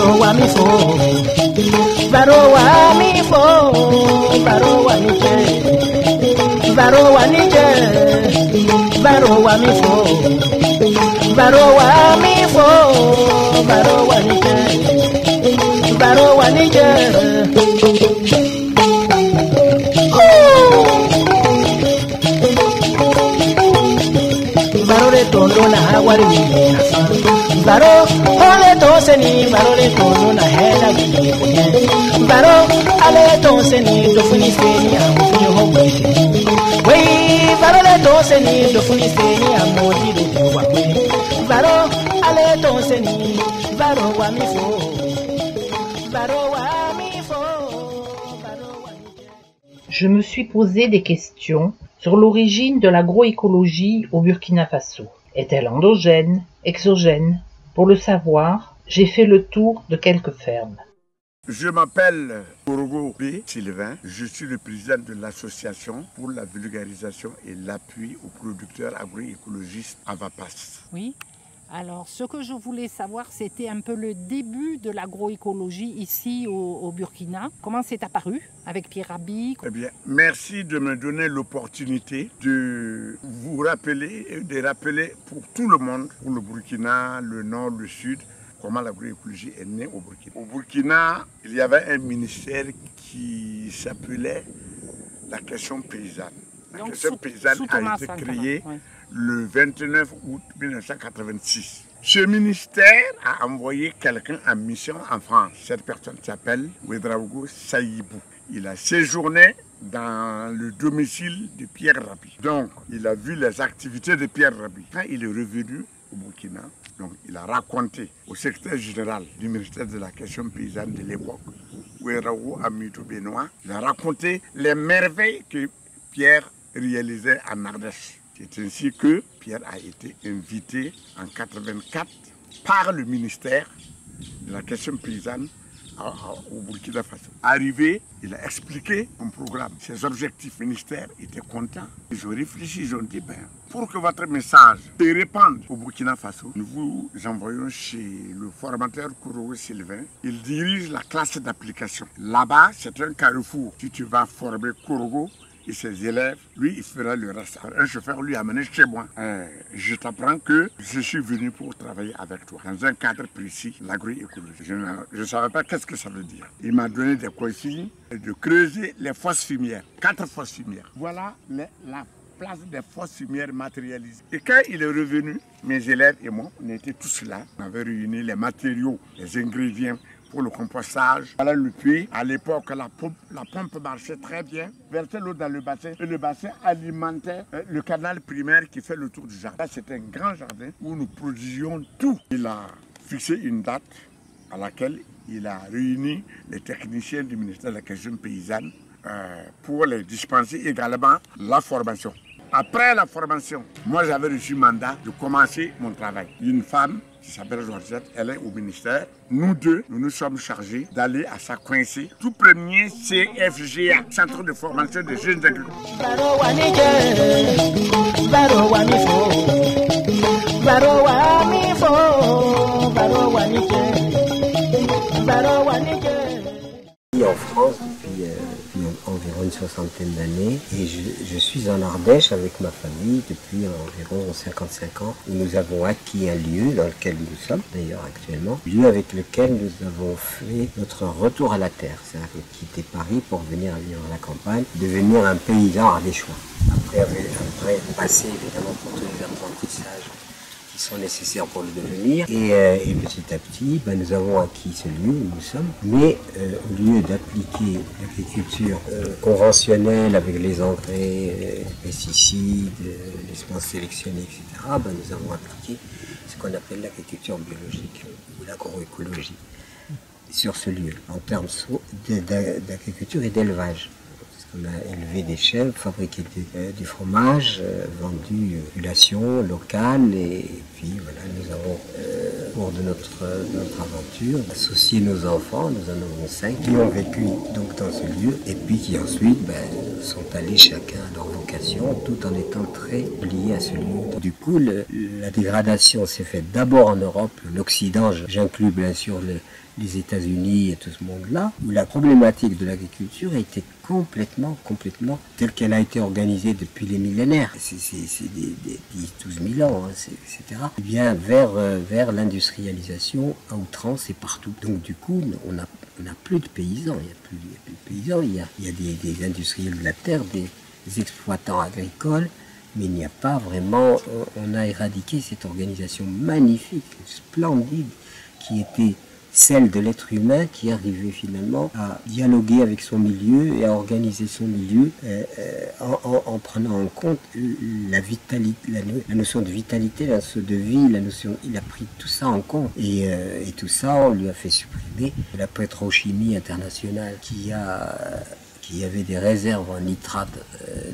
Baro wa mi fo, baro wa mi fo, baro wa mi je, baro wa ni je, baro wa mi fo, baro wa mi fo, baro wa ni je, baro wa ni je. Baro de tondo na wari mi na fa. Baro ole to seni baro de tondo na hela mi kunye. Baro ale to seni do funi seni amu ho wete. Wei baro de to seni do funi seni amu di do wa we. Baro ale to seni baro wa mi fo. Baro wa mi fo. Baro wa mi. Je me suis posé des questions sur l'origine de l'agroécologie au Burkina Faso. Est-elle endogène, exogène? Pour le savoir, j'ai fait le tour de quelques fermes. Je m'appelle Korogo B. Sylvain. Je suis le président de l'association pour la vulgarisation et l'appui aux producteurs agroécologistes AVAPAS. Oui. Alors, ce que je voulais savoir, c'était un peu le début de l'agroécologie ici au Burkina. Comment c'est apparu avec Pierre Rabhi? Eh bien, merci de me donner l'opportunité de vous rappeler et de rappeler pour tout le monde, pour le Burkina, le Nord, le Sud, comment l'agroécologie est née au Burkina. Au Burkina, il y avait un ministère qui s'appelait la question paysanne. La question paysanne a été créée le 29 août 1986. Ce ministère a envoyé quelqu'un en mission en France. Cette personne s'appelle Ouedraogo Saïbou. Il a séjourné dans le domicile de Pierre Rabhi. Donc, il a vu les activités de Pierre Rabhi. Quand il est revenu au Burkina, donc, il a raconté au secrétaire général du ministère de la question paysanne de l'époque, Ouedraogo Amidou Benoît, il a raconté les merveilles que Pierre réalisait en Ardèche. C'est ainsi que Pierre a été invité en 1984 par le ministère de la question paysanne au Burkina Faso. Arrivé, il a expliqué son programme, ses objectifs. Le ministère était content. Ils ont réfléchi, ils ont dit, pour que votre message se répande au Burkina Faso, nous vous envoyons chez le formateur Korogo Sylvain. Il dirige la classe d'application. Là-bas, c'est un carrefour. Si tu vas former Korogo et ses élèves, lui, il fera le reste. Un chauffeur lui a amené chez moi. Je t'apprends que je suis venu pour travailler avec toi dans un cadre précis, l'agroécologie. Je ne savais pas qu'est-ce que ça veut dire. Il m'a donné des consignes de creuser les fosses fumières, 4 fosses fumières. Voilà la place des fosses fumières matérialisées. Et quand il est revenu, mes élèves et moi, on était tous là. On avait réuni les matériaux, les ingrédients pour le compostage. Voilà le puits. À l'époque, la pompe marchait très bien. Versait l'eau dans le bassin et le bassin alimentait le canal primaire qui fait le tour du jardin. C'était un grand jardin où nous produisions tout. Il a fixé une date à laquelle il a réuni les techniciens du ministère de la question paysanne pour les dispenser également la formation. Après la formation, moi j'avais reçu mandat de commencer mon travail. Une femme qui s'appelle Georgette, elle est au ministère. Nous deux, nous nous sommes chargés d'aller à sa coincée, tout premier CFGA, Centre de formation des jeunes agriculteurs. En France depuis environ une soixantaine d'années et je suis en Ardèche avec ma famille depuis environ 55 ans. Nous avons acquis un lieu dans lequel nous sommes d'ailleurs actuellement, lieu avec lequel nous avons fait notre retour à la terre, c'est-à-dire quitter Paris pour venir vivre à la campagne, devenir un paysan ardéchois. Après passer évidemment pour tous les apprentissages qui sont nécessaires pour le devenir. Et petit à petit, nous avons acquis ce lieu où nous sommes. Mais au lieu d'appliquer l'agriculture conventionnelle avec les engrais, les pesticides, les semences sélectionnées, etc., nous avons appliqué ce qu'on appelle l'agriculture biologique ou l'agroécologie sur ce lieu, en termes d'agriculture et d'élevage. On a élevé des chèvres, fabriqué du fromage, vendu population locale et puis voilà, nous avons au cours de notre aventure associé nos enfants, nous en avons 5 qui ont vécu donc dans ce lieu et puis qui ensuite sont allés chacun à leur vocation tout en étant très liés à ce lieu. Du coup, la dégradation s'est faite d'abord en Europe, l'Occident, j'inclus bien sûr les États-Unis et tout ce monde-là, où la problématique de l'agriculture a été complètement, telle qu'elle a été organisée depuis les millénaires, c'est des 10-12 000 ans, hein, etc., eh bien vers l'industrialisation à outrance et partout. Donc du coup, on n'a plus de paysans, il n'y a plus de paysans, il y a des industriels de la terre, des exploitants agricoles, mais il n'y a pas vraiment, on a éradiqué cette organisation magnifique, splendide, qui était celle de l'être humain, qui arrivait finalement à dialoguer avec son milieu et à organiser son milieu en prenant en compte la vitalité, la notion de vitalité, la notion de vie, il a pris tout ça en compte. Et tout ça, on lui a fait supprimer la pétrochimie internationale qui avait des réserves en nitrates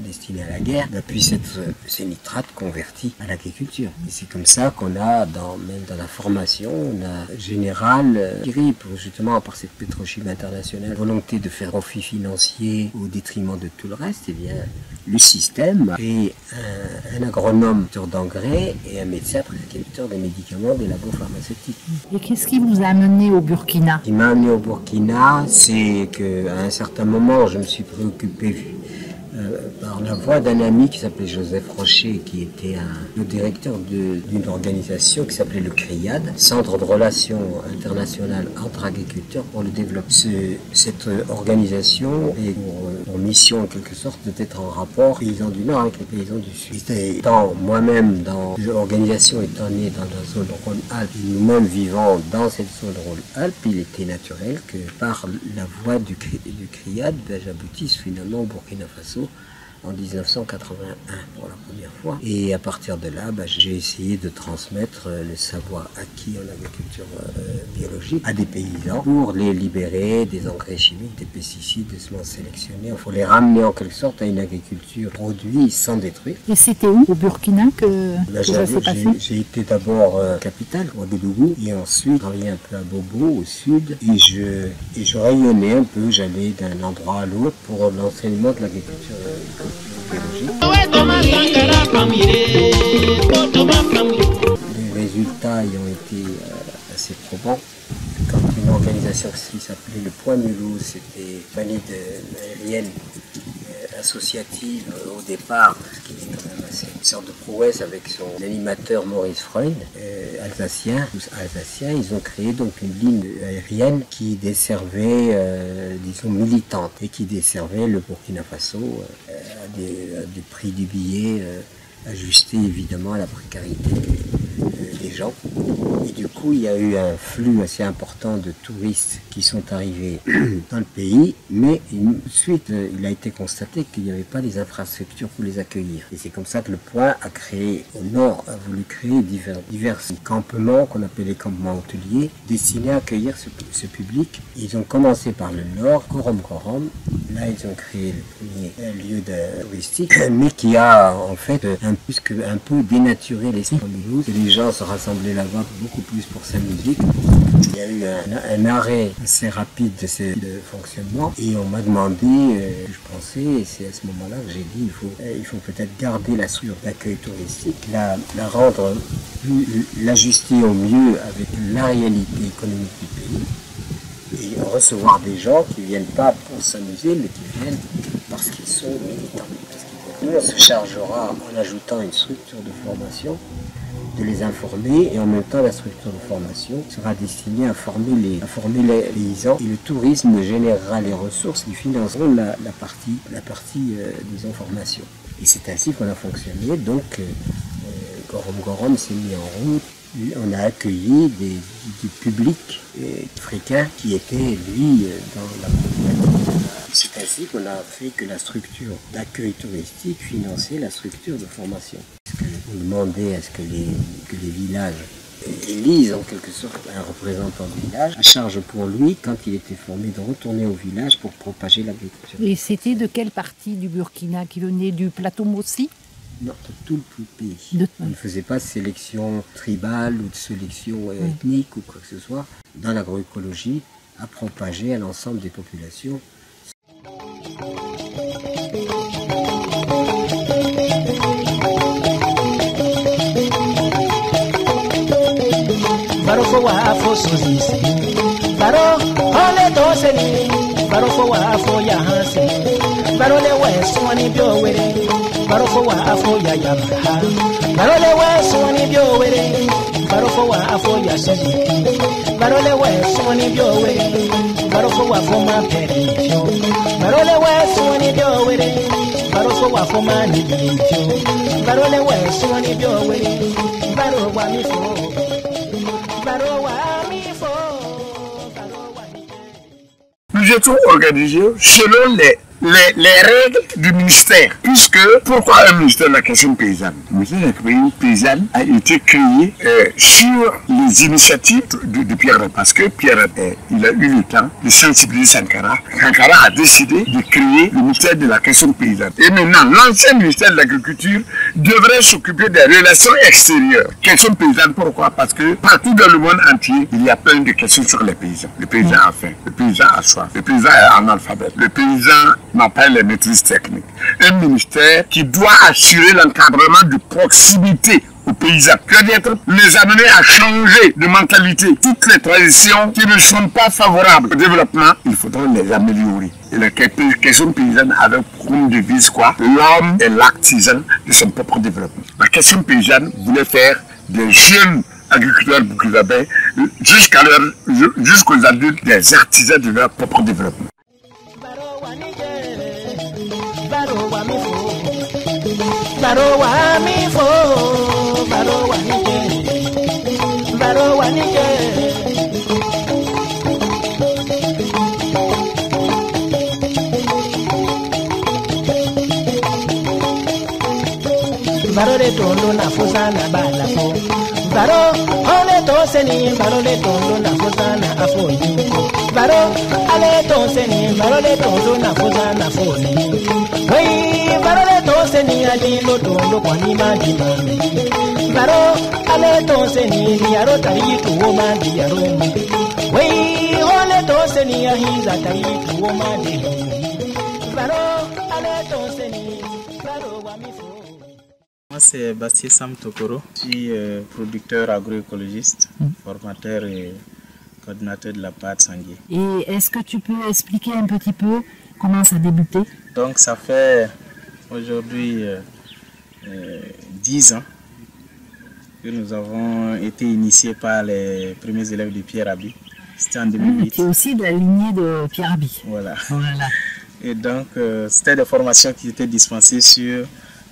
destinées à la guerre, puis ces nitrates convertis à l'agriculture. Et c'est comme ça qu'on a, même dans la formation, on a général, justement par cette pétrochimie internationale, volonté de faire profit financier au détriment de tout le reste, eh bien, le système est un agronome d'engrais et un médecin prescripteur des médicaments des labos pharmaceutiques. Et qu'est-ce qui vous a amené au Burkina? Ce qui m'a amené au Burkina, c'est qu'à un certain moment, je me suis préoccupé par la voix d'un ami qui s'appelait Joseph Rocher, qui était le directeur d'une organisation qui s'appelait le CRIAD, Centre de Relations Internationales entre Agriculteurs pour le Développement. Cette organisation est pour mission en quelque sorte d'être en rapport paysans du Nord avec les paysans du Sud. Étant moi-même dans l'organisation étant né dans la zone Rhône-Alpes, nous-mêmes vivant dans cette zone Rhône-Alpes, il était naturel que par la voie du CRIAD, j'aboutisse finalement au Burkina Faso en 1981 pour la première fois. Et à partir de là, j'ai essayé de transmettre le savoir acquis en agriculture biologique à des paysans pour les libérer des engrais chimiques, des pesticides, des semences sélectionnées. Il faut les ramener en quelque sorte à une agriculture produite sans détruire. Et c'était où, au Burkina, que ça s'est passé? J'ai été d'abord capitale, Ouagadougou, et ensuite travaillé un peu à Bobo, au sud, et je rayonnais un peu, j'allais d'un endroit à l'autre pour l'enseignement de l'agriculture biologique. Les résultats ayant été assez probants, quand une organisation qui s'appelait le Point Mulhouse, c'était une famille aérienne associative au départ, ce qui est quand même assez une sorte de prouesse avec son animateur Maurice Freud, alsacien, ils ont créé donc une ligne aérienne qui desservait, disons, militante et qui desservait le Burkina Faso à des prix du billet ajustés évidemment à la précarité des gens. Et du coup, il y a eu un flux assez important de touristes qui sont arrivés dans le pays, mais ensuite, il a été constaté qu'il n'y avait pas les infrastructures pour les accueillir. Et c'est comme ça que le Point a créé, au nord, a voulu créer divers campements qu'on appelle les campements hôteliers, destinés à accueillir ce public. Ils ont commencé par le nord, Gorom. Là, ils ont créé le premier lieu touristique, mais qui a en fait un peu dénaturé l'esprit de Mulhouse. Les gens se rassemblaient là-bas beaucoup plus pour s'amuser. Il y a eu un arrêt assez rapide de fonctionnement et on m'a demandé ce que je pensais, et c'est à ce moment-là que j'ai dit il faut peut-être garder la structure d'accueil touristique, la rendre, l'ajuster au mieux avec la réalité économique du pays et recevoir des gens qui ne viennent pas pour s'amuser mais qui viennent parce qu'ils sont militants. Nous, on se chargera en ajoutant une structure de formation de les informer, et en même temps la structure de formation sera destinée à former les paysans, et le tourisme générera les ressources qui financeront la partie disons formation. Et c'est ainsi qu'on a fonctionné. Donc Gorom s'est mis en route. On a accueilli du public africain qui était lui dans la problématique. C'est ainsi qu'on a fait que la structure d'accueil touristique finançait la structure de formation. On demandait à ce que les villages élisent en quelque sorte un représentant du village, à charge pour lui, quand il était formé, de retourner au village pour propager l'agriculture. Et c'était de quelle partie du Burkina qui venait du plateau Mossi? Non, de tout le pays. On ne faisait pas de sélection tribale ou de sélection ethnique ou quoi que ce soit. Dans l'agroécologie, à propager à l'ensemble des populations. Baro fo wa fo sozisi baro seni barofo wa afo ya hanse barole we swani bio were barofo wa afo ya yamaha barole we swani bio were barofo wa afo ya suzuki barole we swani bio were barofo wa foma perifio barole we swani bio were barofo wa foma nibintio barole we swani bio were baro wa mifo baro wa mifo. Nous étions organisés selon les règles du ministère. Puisque, pourquoi un ministère de la question paysanne? Le ministère de la question paysanne a été créé sur les initiatives de Pierre Rabhi. Parce que Pierre Rabhi, il a eu le temps de sensibiliser Sankara. Sankara a décidé de créer le ministère de la question paysanne. Et maintenant, l'ancien ministère de l'Agriculture devrait s'occuper des relations extérieures. Question paysanne, pourquoi? Parce que partout dans le monde entier, il y a plein de questions sur les paysans. Le paysan a faim, le paysan a soif, le paysan est analphabète, le paysan n'a pas les maîtrises techniques. Un ministère qui doit assurer l'encadrement de proximité aux paysans, peut-être les amener à changer de mentalité. Toutes les traditions qui ne sont pas favorables au développement, il faudra les améliorer. Et la question paysanne avec comme devise quoi? L'homme est l'artisan de son propre développement. La question paysanne voulait faire des jeunes agriculteurs burkinabés jusqu'aux adultes des artisans de leur propre développement. Baro de tondo na fusana balafo baro ole to seni baro de tondo na fusana afo yuko baro ale to seni baro de tondo na fusana afo yuko wey baro de to seni ali lo tondo kwani mandi mami baro ale to seni yaro tari tu mandi yaro wey ole to seni ahiza tari tu mandi baro ale to seni baro wa mifo. Moi, c'est Bastien Sam Tokoro. Je suis producteur agroécologiste, formateur et coordinateur de la pâte sanguine. Et est-ce que tu peux expliquer un petit peu comment ça a débuté? Donc, ça fait aujourd'hui 10 ans que nous avons été initiés par les premiers élèves de Pierre Rabhi. C'était en 2008. Tu es aussi de la lignée de Pierre Rabhi. Voilà. Et donc, c'était des formations qui étaient dispensées sur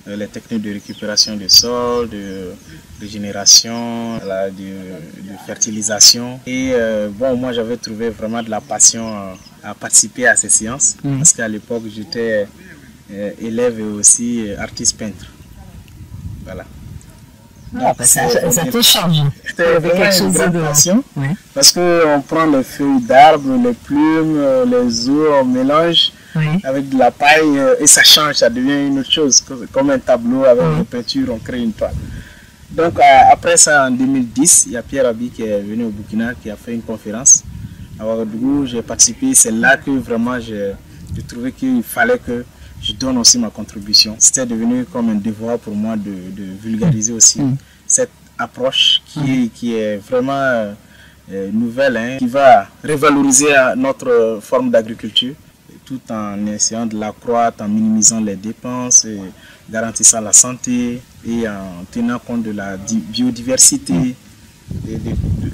les techniques de récupération du sol, de régénération, de fertilisation. Et bon, moi j'avais trouvé vraiment de la passion à participer à ces séances, parce qu'à l'époque j'étais élève et aussi artiste peintre. Voilà. Donc, ça te change. C'était quelque chose de passion, parce qu'on prend les feuilles d'arbres, les plumes, les os, on mélange. Avec de la paille et ça change, ça devient une autre chose, comme un tableau avec une peinture, on crée une toile. Donc après ça, en 2010, il y a Pierre Rabhi qui est venu au Burkina, qui a fait une conférence à Ouagadougou. J'ai participé, c'est là que vraiment j'ai trouvé qu'il fallait que je donne aussi ma contribution. C'était devenu comme un devoir pour moi de vulgariser aussi cette approche qui est vraiment nouvelle, qui va revaloriser notre forme d'agriculture, tout en essayant de l'accroître, en minimisant les dépenses, et garantissant la santé et en tenant compte de la biodiversité,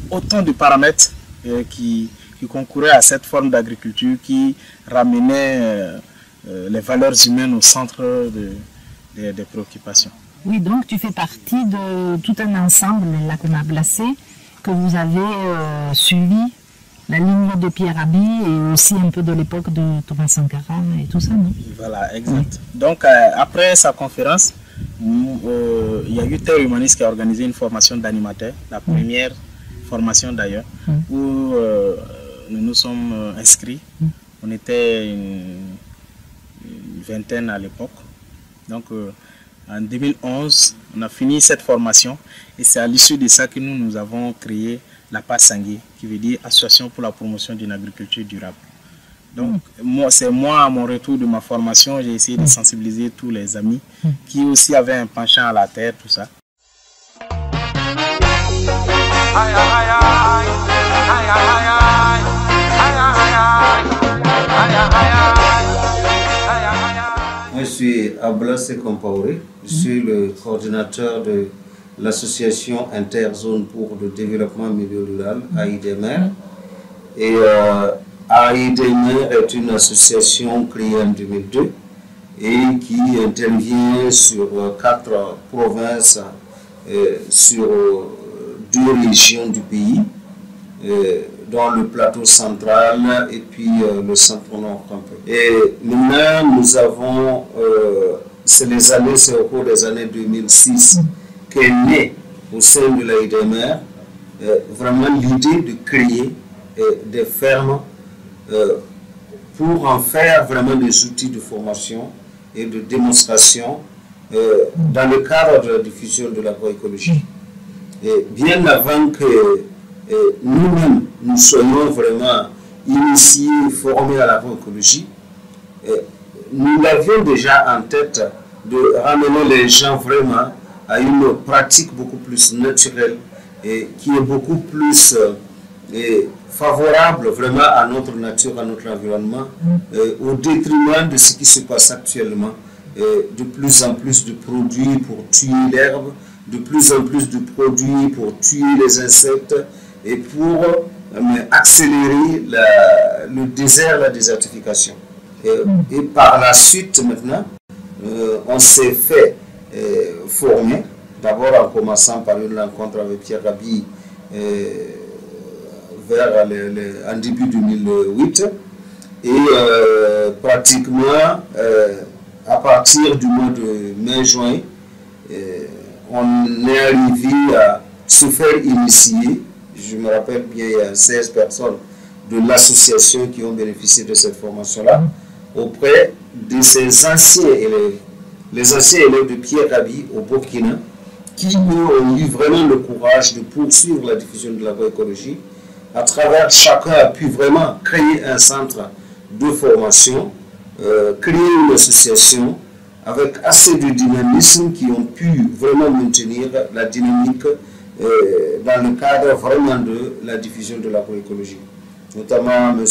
autant de paramètres qui concouraient à cette forme d'agriculture qui ramenait les valeurs humaines au centre des préoccupations. Oui, donc tu fais partie de tout un ensemble, la Conablacé, que vous avez suivi, la ligne de Pierre Rabhi et aussi un peu de l'époque de Thomas Sankara et tout ça, non? Voilà, exact. Donc après sa conférence, il y a eu Terre Humaniste qui a organisé une formation d'animateur, la première formation d'ailleurs, où nous nous sommes inscrits. On était une vingtaine à l'époque. Donc en 2011, on a fini cette formation et c'est à l'issue de ça que nous avons créé la pâte sanguine, qui veut dire Association pour la promotion d'une agriculture durable. Donc, c'est moi, à mon retour de ma formation, j'ai essayé de sensibiliser tous les amis qui aussi avaient un penchant à la terre, tout ça. Aïe, aïe, aïe, aïe, aïe, aïe, aïe, aïe, aïe, aïe. suis Ablasse Compaoré, je suis le coordinateur de l'association Interzone pour le développement milieu rural, AIDMR. Et AIDMR est une association créée en 2002 et qui intervient sur 4 provinces, sur 2 régions du pays, dans le plateau central et puis le centre-nord un peu. Et maintenant, nous avons, c'est au cours des années 2006 qu'est née au sein de l'AIDMR vraiment l'idée de créer des fermes pour en faire vraiment des outils de formation et de démonstration dans le cadre de la diffusion de l'agroécologie. Et bien avant que nous-mêmes, nous soyons vraiment initiés, formés à l'agroécologie, nous l'avions déjà en tête de ramener les gens vraiment à une pratique beaucoup plus naturelle et qui est beaucoup plus favorable vraiment à notre nature, à notre environnement, au détriment de ce qui se passe actuellement. De plus en plus de produits pour tuer l'herbe, de plus en plus de produits pour tuer les insectes et pour accélérer le désert, la désertification. Et par la suite maintenant, on s'est fait former, d'abord en commençant par une rencontre avec Pierre Rabhi en début 2008 et pratiquement à partir du mois de mai-juin, on est arrivé à se faire initier. Je me rappelle bien, il y a 16 personnes de l'association qui ont bénéficié de cette formation-là auprès de ces anciens élèves, les anciens élèves de Pierre Rabhi au Burkina, qui ont eu vraiment le courage de poursuivre la diffusion de l'agroécologie. À travers, chacun a pu vraiment créer un centre de formation, créer une association avec assez de dynamisme qui ont pu vraiment maintenir la dynamique dans le cadre vraiment de la diffusion de l'agroécologie. Notamment M.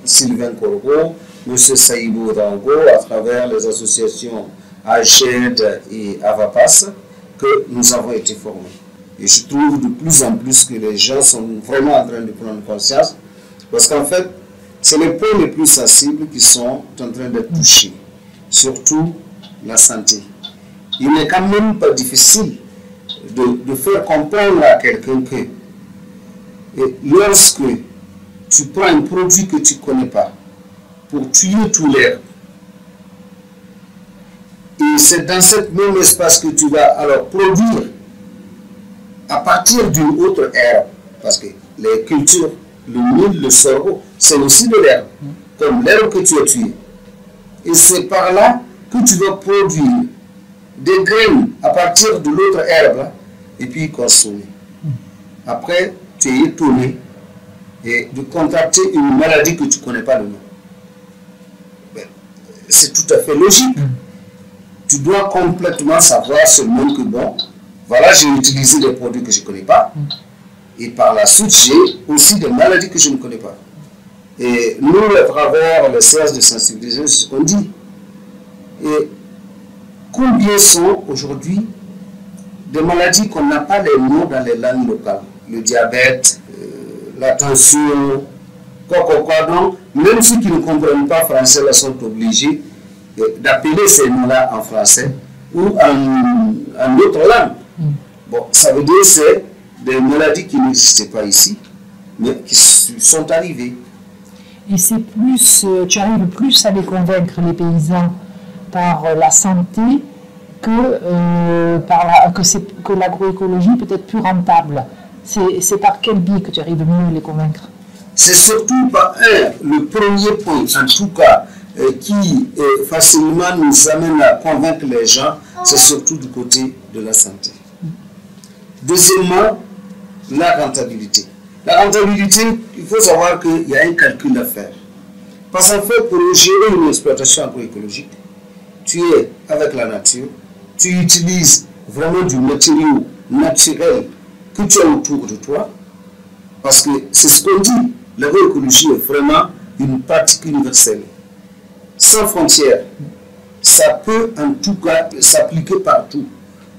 Sylvain Corgo, M. Saïbou Dango, à travers les associations AGED et AVAPAS, que nous avons été formés. Et je trouve de plus en plus que les gens sont vraiment en train de prendre conscience, parce qu'en fait, c'est les points les plus sensibles qui sont en train d'être touchés, surtout la santé. Il n'est quand même pas difficile de faire comprendre à quelqu'un que lorsque tu prends un produit que tu ne connais pas pour tuer tout l'herbe, et c'est dans ce même espace que tu vas alors produire à partir d'une autre herbe, parce que les cultures, le mil, le sorgho, c'est aussi de l'herbe, comme l'herbe que tu as tuée. Et c'est par là que tu vas produire des graines à partir de l'autre herbe, et puis consommer. Après, tu es étonné et de contracter une maladie que tu ne connais pas le nom. C'est tout à fait logique. Tu dois complètement savoir seulement que bon, voilà, j'ai utilisé des produits que je ne connais pas, et par la suite, j'ai aussi des maladies que je ne connais pas. Et nous, à travers les séances de sensibilisation, c'est ce qu'on dit. Et combien sont aujourd'hui des maladies qu'on n'a pas les noms dans les langues locales? Le diabète, la tension, quoi. Donc, même ceux qui ne comprennent pas français, là, sont obligés d'appeler ces noms-là en français ou en d'autres langues. Bon, ça veut dire que c'est des maladies qui n'existaient pas ici, mais qui sont arrivées. Et c'est plus, tu arrives plus à les convaincre, les paysans, par la santé que l'agroécologie peut être plus rentable. C'est par quel biais que tu arrives mieux à les convaincre? C'est surtout par le premier point, en tout cas, qui facilement nous amène à convaincre les gens, c'est surtout du côté de la santé. Deuxièmement, la rentabilité. La rentabilité, il faut savoir qu'il y a un calcul à faire. Parce qu'en fait, pour gérer une exploitation agroécologique, tu es avec la nature, tu utilises vraiment du matériau naturel que tu as autour de toi, parce que c'est ce qu'on dit, l'agroécologie est vraiment une pratique universelle, sans frontières. ça peut en tout cas s'appliquer partout.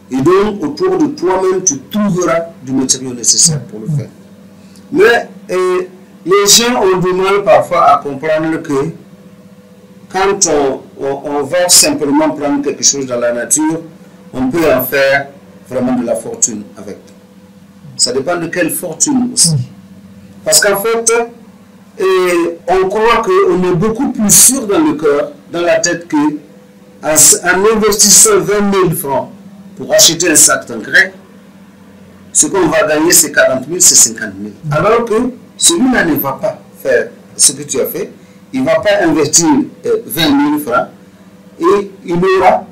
Et donc, autour de toi-même, tu trouveras du matériau nécessaire pour le faire. Mais les gens ont du mal parfois à comprendre que quand on va simplement prendre quelque chose dans la nature, on peut en faire vraiment de la fortune avec. Ça dépend de quelle fortune aussi. Parce qu'en fait, on croit qu'on est beaucoup plus sûr dans le cœur, dans la tête, qu'en investissant 20 000 francs pour acheter un sac d'engrais, ce qu'on va gagner c'est 40 000, c'est 50 000. Alors que celui-là ne va pas faire ce que tu as fait, il ne va pas investir 20 000 francs et il aura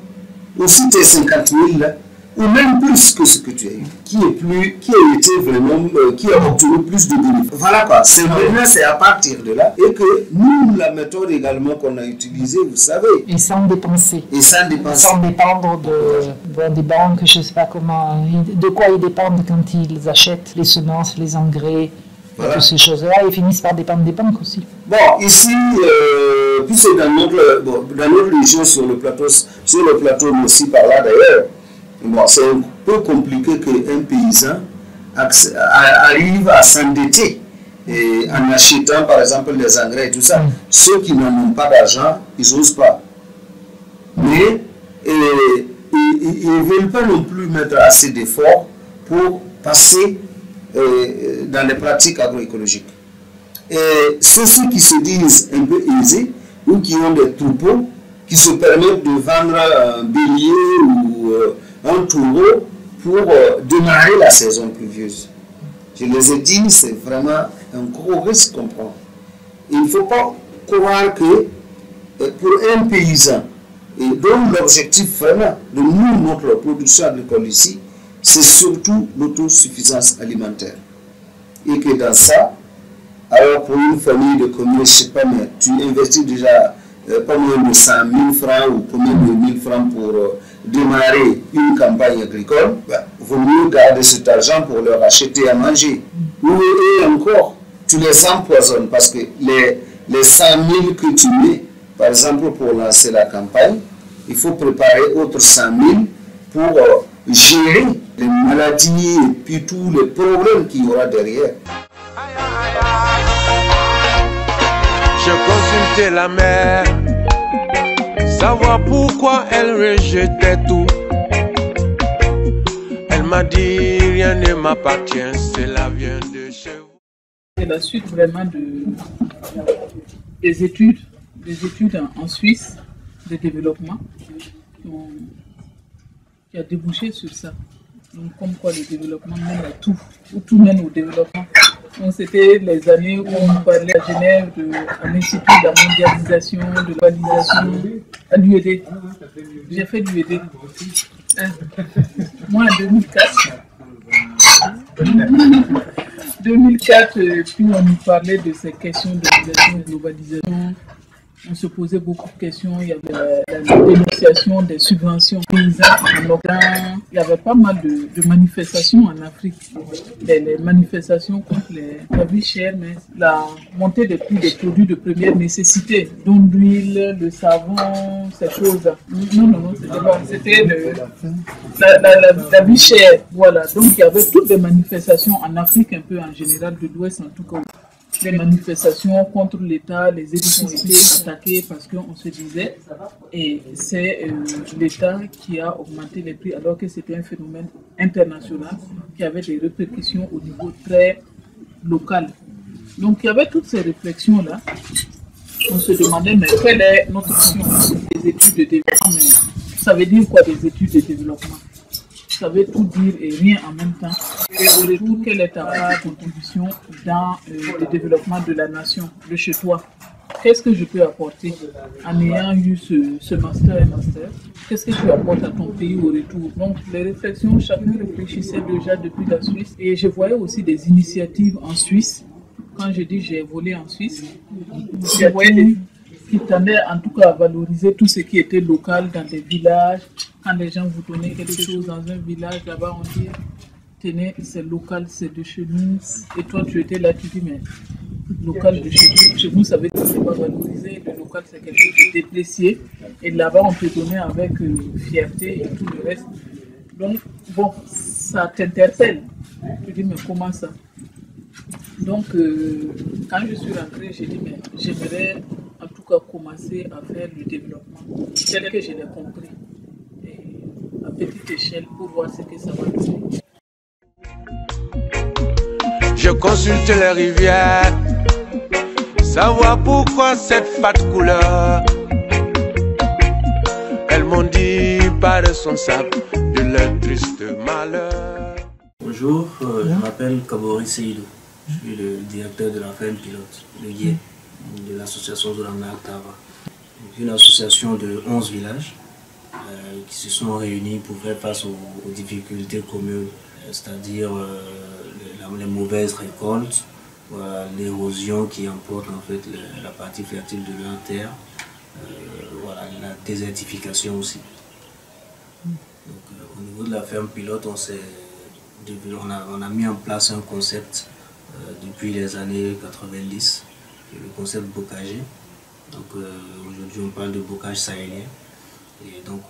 aussi tes 50 000 là, ou même plus que ce que tu as eu, qui a été vraiment, qui a obtenu plus de bénéfices. Voilà quoi, c'est maintenant, c'est à partir de là, et que nous, la méthode également qu'on a utilisée, vous savez. Et sans dépenser. Et sans dépenser. Sans dépendre des banques, je ne sais pas comment, de quoi ils dépendent quand ils achètent les semences, les engrais, voilà. Toutes ces choses-là, ils finissent par dépendre des banques aussi. Bon, ici, puis c'est dans notre région, sur le plateau, mais aussi par là d'ailleurs. Bon, c'est un peu compliqué qu'un paysan arrive à s'endetter en achetant par exemple des engrais et tout ça. Ceux qui n'en ont pas d'argent, ils n'osent pas. Mais ils ne veulent pas non plus mettre assez d'efforts pour passer dans les pratiques agroécologiques. Et c'est ceux qui se disent un peu aisés ou qui ont des troupeaux qui se permettent de vendre un bélier ou un taureau pour démarrer la saison pluvieuse. Je les ai dit, c'est vraiment un gros risque qu'on prend. Il ne faut pas croire que pour un paysan, et donc l'objectif vraiment de nous, notre production agricole ici, c'est surtout l'autosuffisance alimentaire. Et que dans ça, alors pour une famille de combien, je ne sais pas, mais tu investis déjà pas moins de 100 000 francs ou combien de 1000 francs pour démarrer une campagne agricole, vaut mieux garder cet argent pour leur acheter à manger. Et encore, tu les empoisonnes parce que les 100 000 que tu mets, par exemple pour lancer la campagne, il faut préparer autres 100 000 pour gérer les maladies et puis tous les problèmes qu'il y aura derrière. Je consultais la mère, savoir pourquoi elle rejetait tout. Elle m'a dit rien ne m'appartient, cela vient de chez vous. C'est la suite vraiment des études en Suisse de développement qui a débouché sur ça. Donc comme quoi le développement mène à tout, ou tout mène au développement. Donc c'était les années où on parlait à Genève de l'Institut de la mondialisation, de l'urbanisation, à l'UED. J'ai fait l'UED. Moi en 2004, puis on nous parlait de ces questions de globalisation. On se posait beaucoup de questions. Il y avait la dénonciation des subventions paysannes en Occident. Il y avait pas mal de manifestations en Afrique. Les manifestations contre la vie chère, mais la montée des prix des produits de première nécessité, dont l'huile, le savon, ces choses. Non, c'était la vie chère. Voilà. Donc il y avait toutes les manifestations en Afrique, un peu en général, de l'Ouest en tout cas. Les manifestations contre l'État, les élites ont été attaquées parce qu'on se disait, et c'est l'État qui a augmenté les prix alors que c'était un phénomène international qui avait des répercussions au niveau très local. Donc il y avait toutes ces réflexions-là. On se demandait, mais quelle est notre option des études de développement? Mais ça veut dire quoi des études de développement? Ça veut tout dire et rien en même temps. Et au retour, quelle est ta contribution dans le développement de la nation, de chez toi? Qu'est-ce que je peux apporter en ayant eu ce master et master? Qu'est-ce que tu apportes à ton pays au retour? Donc les réflexions, chacun réfléchissait déjà depuis la Suisse. Et je voyais aussi des initiatives en Suisse. Quand je dis j'ai volé en Suisse, je voyais des qui tendaient en tout cas à valoriser tout ce qui était local dans des villages. Quand les gens vous donnaient quelque chose dans un village, là-bas on dit, tenez, c'est local, c'est de chez nous. Et toi tu étais là, tu dis, mais local de chez nous, ça veut dire que c'est pas valorisé, le local c'est quelque chose de déprécié, et là-bas on peut donner avec fierté et tout le reste. Donc, bon, ça t'interpelle. Tu dis, mais comment ça? Donc, quand je suis rentrée, j'ai dit, mais j'aimerais en tout cas commencer à faire le développement tel que je l'ai compris, et à petite échelle pour voir ce que ça va donner. Je consulte les rivières, savoir pourquoi cette fat couleur. Elles m'ont dit pas responsable de leur triste malheur. Bonjour, je m'appelle Kabori Seydou. Je suis le directeur de la ferme pilote, le guide de l'association Zolanga Tava. Une association de 11 villages qui se sont réunis pour faire face aux difficultés communes, c'est-à-dire les mauvaises récoltes, l'érosion qui emporte en fait la partie fertile de leur terre, voilà, la désertification aussi. Donc, au niveau de la ferme pilote, on a mis en place un concept depuis les années 90, le concept bocagé. Donc aujourd'hui on parle de bocage sahélien. Et donc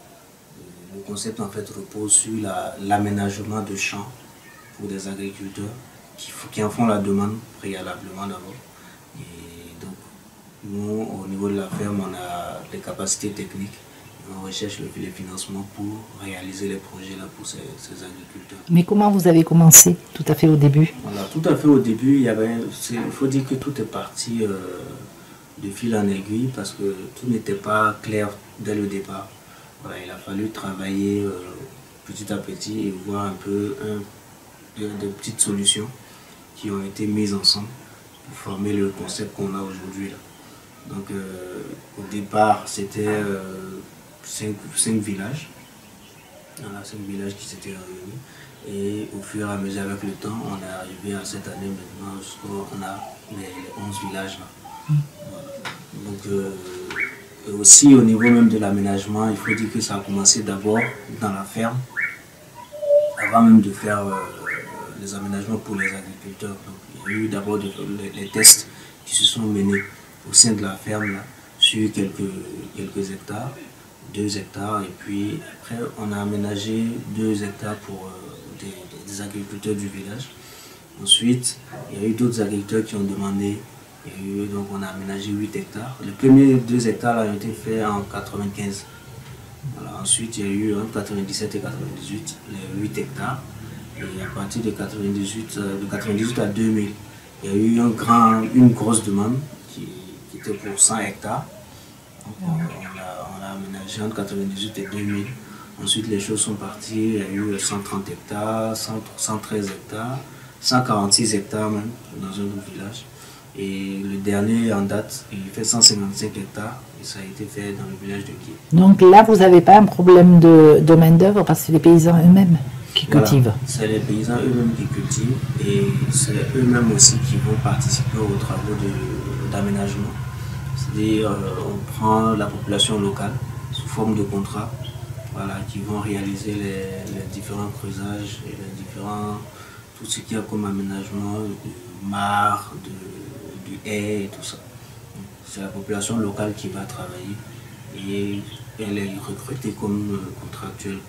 le concept en fait repose sur l'aménagement de champs pour des agriculteurs qui en font la demande préalablement d'abord. Et donc nous au niveau de la ferme on a les capacités techniques. On recherche les financements pour réaliser les projets là pour ces agriculteurs. Mais comment vous avez commencé tout à fait au début? Voilà, tout à fait au début, il faut dire que tout est parti de fil en aiguille parce que tout n'était pas clair dès le départ. Voilà, il a fallu travailler petit à petit et voir un peu des petites solutions qui ont été mises ensemble pour former le concept qu'on a aujourd'hui. Donc au départ, c'était 5 villages. Voilà, 5 villages qui s'étaient réunis. Et au fur et à mesure avec le temps, on est arrivé à cette année maintenant, on a les 11 villages là. Voilà. Donc aussi au niveau même de l'aménagement, il faut dire que ça a commencé d'abord dans la ferme, avant même de faire les aménagements pour les agriculteurs. Donc, il y a eu d'abord les tests qui se sont menés au sein de la ferme là, sur quelques hectares. 2 hectares et puis après on a aménagé 2 hectares pour des agriculteurs du village. Ensuite il y a eu d'autres agriculteurs qui ont demandé et donc on a aménagé 8 hectares. Les premiers 2 hectares là, ont été faits en 95. Voilà. Ensuite il y a eu entre 97 et 98 les 8 hectares et à partir de 98 à 2000 il y a eu une grosse demande qui était pour 100 hectares. Donc, on a aménagé entre 98 et 2000. Ensuite, les choses sont parties. Il y a eu 130 hectares, 113 hectares, 146 hectares même dans un autre village. Et le dernier en date, il fait 155 hectares et ça a été fait dans le village de Guy. Donc là, vous n'avez pas un problème de main-d'œuvre parce que c'est les paysans eux-mêmes qui cultivent. Voilà, c'est les paysans eux-mêmes qui cultivent et c'est eux-mêmes aussi qui vont participer aux travaux d'aménagement. C'est-à-dire, on prend la population locale sous forme de contrat, voilà, qui vont réaliser les différents creusages et tout ce qu'il y a comme aménagement, de mares, du haies et tout ça. C'est la population locale qui va travailler et elle est recrutée comme contractuelle.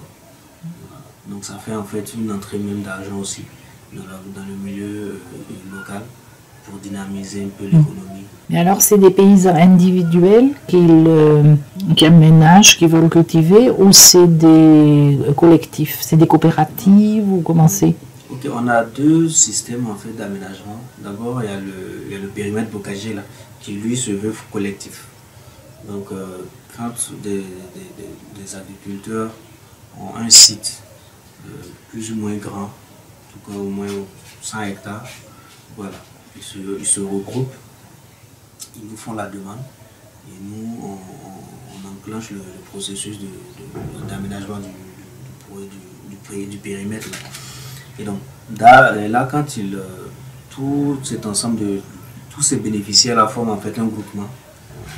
Voilà. Donc ça fait en fait une entrée même d'argent aussi dans le milieu local pour dynamiser un peu l'économie. Mais alors c'est des paysans individuels qui aménagent, qui veulent cultiver ou c'est des collectifs, c'est des coopératives ou comment c'est? Ok, on a 2 systèmes en fait d'aménagement. D'abord il y a le périmètre bocager là, qui lui se veut collectif. Donc quand des agriculteurs ont un site plus ou moins grand, en tout cas au moins 100 hectares, voilà, ils se regroupent, ils nous font la demande et nous on enclenche le processus d'aménagement du périmètre. Et donc là quand tout cet ensemble tous ces bénéficiaires là forment en fait un groupement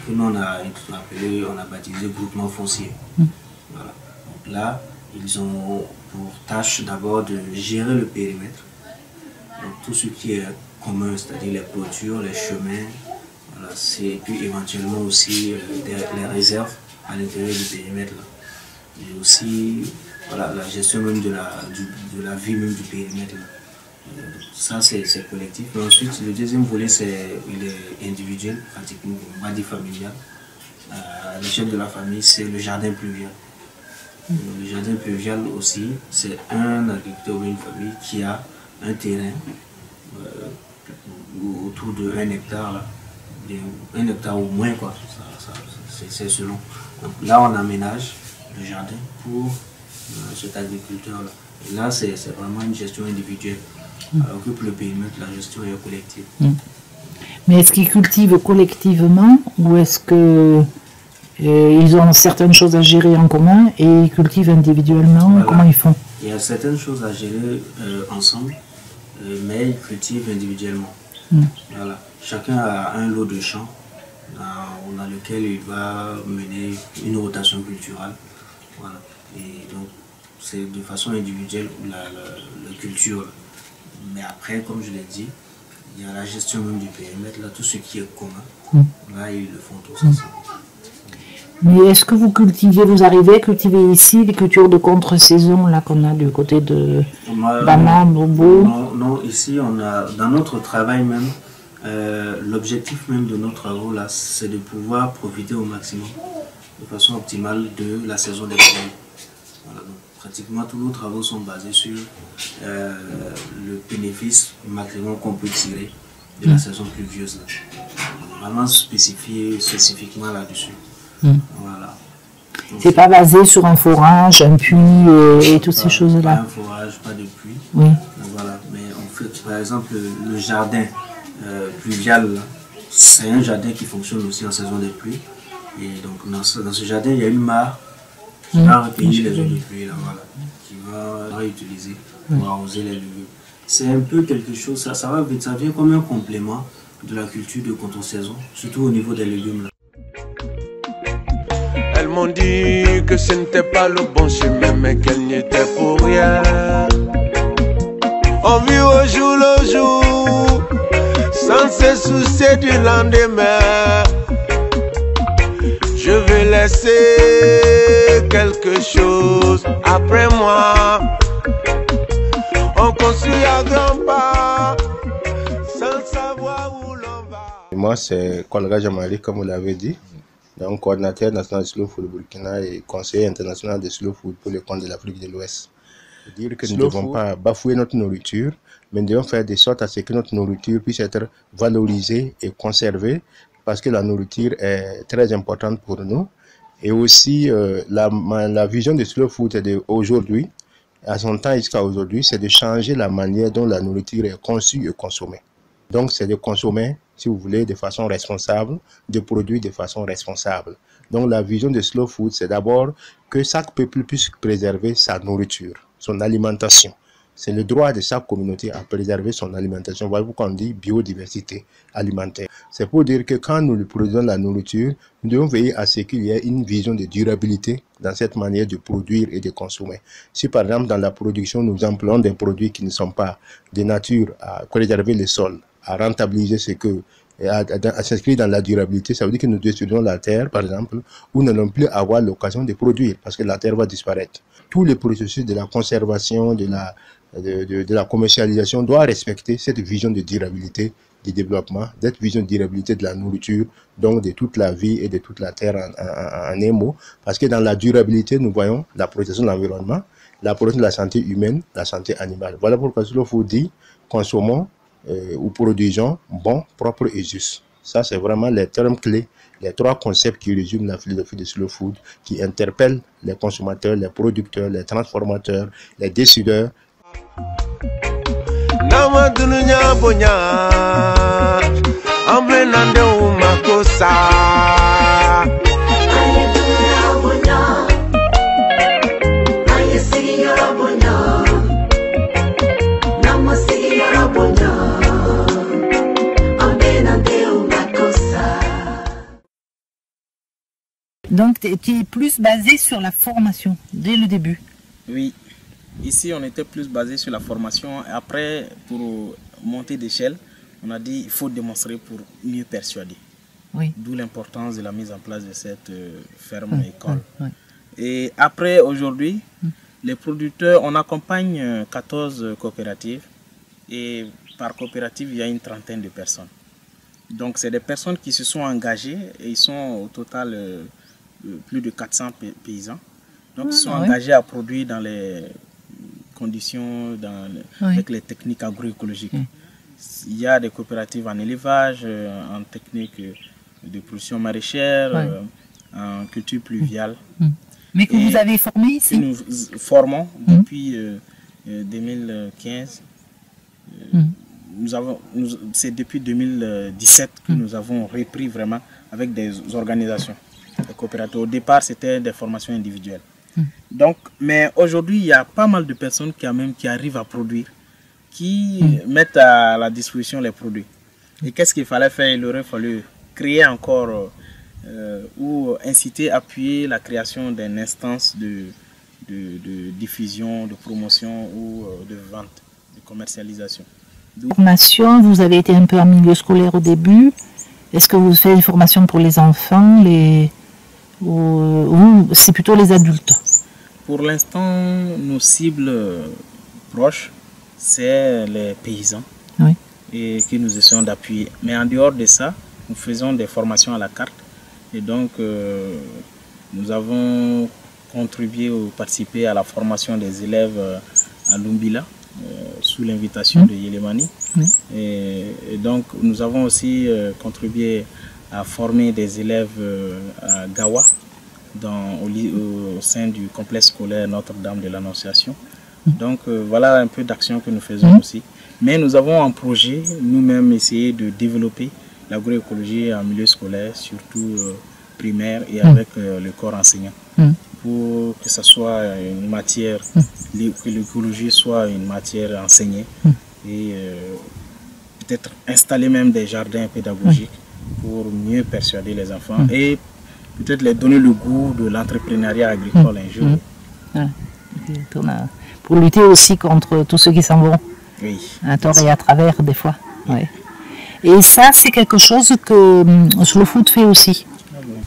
que nous on a baptisé groupement foncier. Voilà. Donc là ils ont pour tâche d'abord de gérer le périmètre, donc tout ce qui est communs, c'est-à-dire les clôtures, les chemins, voilà, et puis éventuellement aussi les réserves à l'intérieur du périmètre. Là. Et aussi voilà, la gestion même de la vie même du périmètre. Là. Ça c'est collectif. Mais ensuite le deuxième volet il est individuel, pratiquement, on va dire familial. À l'échelle de la famille, c'est le jardin pluvial. Le jardin pluvial aussi, c'est un agriculteur ou une famille qui a un terrain autour de 1 hectare, là. 1 hectare ou moins, quoi. C'est selon. Donc là, on aménage le jardin pour cet agriculteur-là. Et là, c'est vraiment une gestion individuelle. Alors que pour le périmètre, la gestion est collective. Mais est-ce qu'ils cultivent collectivement ou est-ce que ils ont certaines choses à gérer en commun et ils cultivent individuellement? Voilà. Comment ils font? Il y a certaines choses à gérer ensemble, mais ils cultivent individuellement. Voilà. Chacun a un lot de champs dans lequel il va mener une rotation culturelle. Voilà. Et donc, c'est de façon individuelle la culture. Mais après, comme je l'ai dit, il y a la gestion même du périmètre, là, tout ce qui est commun. Là, ils le font tous ensemble. Mais est-ce que vous arrivez à cultiver ici les cultures de contre-saison là qu'on a du côté de Bama, Bobo? Non, ici on a, dans notre travail même, l'objectif même de nos travaux là, c'est de pouvoir profiter au maximum, de façon optimale de la saison des pluies. Voilà, donc pratiquement tous nos travaux sont basés sur le bénéfice maximum qu'on peut tirer de la saison pluvieuse là. Vraiment spécifié spécifiquement là-dessus. Voilà. C'est pas basé sur un forage, un puits et toutes ces choses-là. Pas un forage, pas de puits. Oui. Donc, voilà. Mais on fait, par exemple, le jardin pluvial, c'est un jardin qui fonctionne aussi en saison des pluies. Et donc dans ce jardin, il y a une mare qui va recueillir les eaux de pluie, là, voilà, qui va réutiliser pour arroser les légumes. C'est un peu quelque chose, ça vient comme un complément de la culture de contre-saison, surtout au niveau des légumes. Là. Elles m'ont dit que ce n'était pas le bon chemin, mais qu'elle n'y était pour rien. On vit au jour le jour, sans se soucier du lendemain. Je vais laisser quelque chose après moi. On construit à grands pas, sans savoir où l'on va. Moi, c'est Kolga Jamali, comme vous l'avez dit. Donc, coordinateur national de Slow Food Burkina et conseiller international de Slow Food pour le compte de l'Afrique de l'Ouest. Dire que nous ne devons pas bafouer notre nourriture, mais nous devons faire de sorte à ce que notre nourriture puisse être valorisée et conservée, parce que la nourriture est très importante pour nous. Et aussi, la vision de Slow Food d'aujourd'hui, à son temps jusqu'à aujourd'hui, c'est de changer la manière dont la nourriture est conçue et consommée. Donc, c'est de consommer, si vous voulez, de façon responsable, de produire de façon responsable. Donc, la vision de Slow Food, c'est d'abord que chaque peuple puisse préserver sa nourriture, son alimentation. C'est le droit de chaque communauté à préserver son alimentation. Voilà pourquoi on dit biodiversité alimentaire. C'est pour dire que quand nous produisons la nourriture, nous devons veiller à ce qu'il y ait une vision de durabilité dans cette manière de produire et de consommer. Si par exemple dans la production, nous employons des produits qui ne sont pas de nature à préserver le sol, à rentabiliser ce que, à s'inscrire dans la durabilité, ça veut dire que nous détruisons la terre, par exemple, ou nous n'allons plus avoir l'occasion de produire, parce que la terre va disparaître. Tous les processus de la conservation, de la commercialisation doivent respecter cette vision de durabilité du développement, cette vision de durabilité de la nourriture, donc de toute la vie et de toute la terre en un mot, parce que dans la durabilité, nous voyons la protection de l'environnement, la protection de la santé humaine, la santé animale. Voilà pourquoi il faut dire, consommons ou produisons bon, propre et juste. Ça, c'est vraiment les termes clés, les trois concepts qui résument la philosophie de Slow Food, qui interpellent les consommateurs, les producteurs, les transformateurs, les décideurs. Donc, tu es plus basé sur la formation, dès le début. Oui. Ici, on était plus basé sur la formation. Après, pour monter d'échelle, on a dit qu'il faut démontrer pour mieux persuader. Oui. D'où l'importance de la mise en place de cette ferme école. Et après, aujourd'hui, les producteurs, on accompagne 14 coopératives. Et par coopérative, il y a une trentaine de personnes. Donc, c'est des personnes qui se sont engagées et ils sont au total plus de 400 paysans. Donc, ils sont engagés à produire dans les conditions, avec les techniques agroécologiques. Il y a des coopératives en élevage, en technique de production maraîchère, en culture pluviale. Mais que vous avez formé ici? Nous formons depuis 2015. C'est depuis 2017 que nous avons repris vraiment avec des organisations, des coopératives. Au départ, c'était des formations individuelles. Donc, mais aujourd'hui, il y a pas mal de personnes qui arrivent à produire, qui mettent à la disposition les produits. Et qu'est-ce qu'il fallait faire? Il aurait fallu créer encore ou inciter, appuyer la création d'une instance de diffusion, de promotion ou de vente, de commercialisation. Formation, vous avez été un peu en milieu scolaire au début. Est-ce que vous faites une formation pour les enfants ou c'est plutôt les adultes? Pour l'instant, nos cibles proches, c'est les paysans et qui nous essayons d'appuyer. Mais en dehors de ça, nous faisons des formations à la carte. Et donc, nous avons contribué ou participé à la formation des élèves à Lumbila, sous l'invitation de Yelemani. Et donc, nous avons aussi contribué à former des élèves à Gawa, au sein du complexe scolaire Notre-Dame de l'Annonciation. Donc, voilà un peu d'action que nous faisons aussi. Mais nous avons en projet, nous-mêmes, essayer de développer l'agroécologie en milieu scolaire, surtout primaire et avec le corps enseignant. Pour que ce soit une matière, que l'écologie soit une matière enseignée et peut-être installer même des jardins pédagogiques pour mieux persuader les enfants et peut-être les donner le goût de l'entrepreneuriat agricole un jour. Pour lutter aussi contre tous ceux qui s'en vont à tort et à travers des fois. Et ça, c'est quelque chose que Slow Food fait aussi.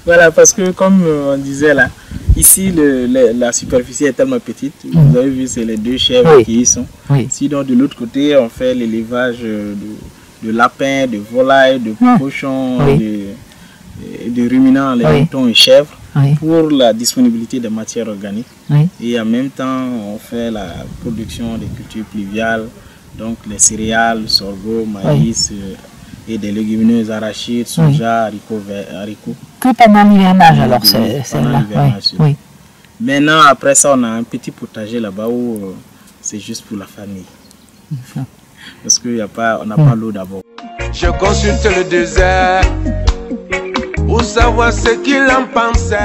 Voilà, parce que comme on disait là, ici la superficie est tellement petite. Vous avez vu, c'est les 2 chèvres qui y sont. Sinon, de l'autre côté, on fait l'élevage de lapins, de volailles, de cochons, de ruminants, les moutons et chèvres, pour la disponibilité des matières organiques. Et en même temps, on fait la production des cultures pluviales, donc les céréales, sorgho, maïs, et des légumineuses, arachides, soja, haricots. Que pendant l'hivernage, alors c'est là. Maintenant, après ça, on a un petit potager là-bas où c'est juste pour la famille. Parce qu'on n'a pas l'eau d'abord. Je consulte le désert pour savoir ce qu'il en pensait.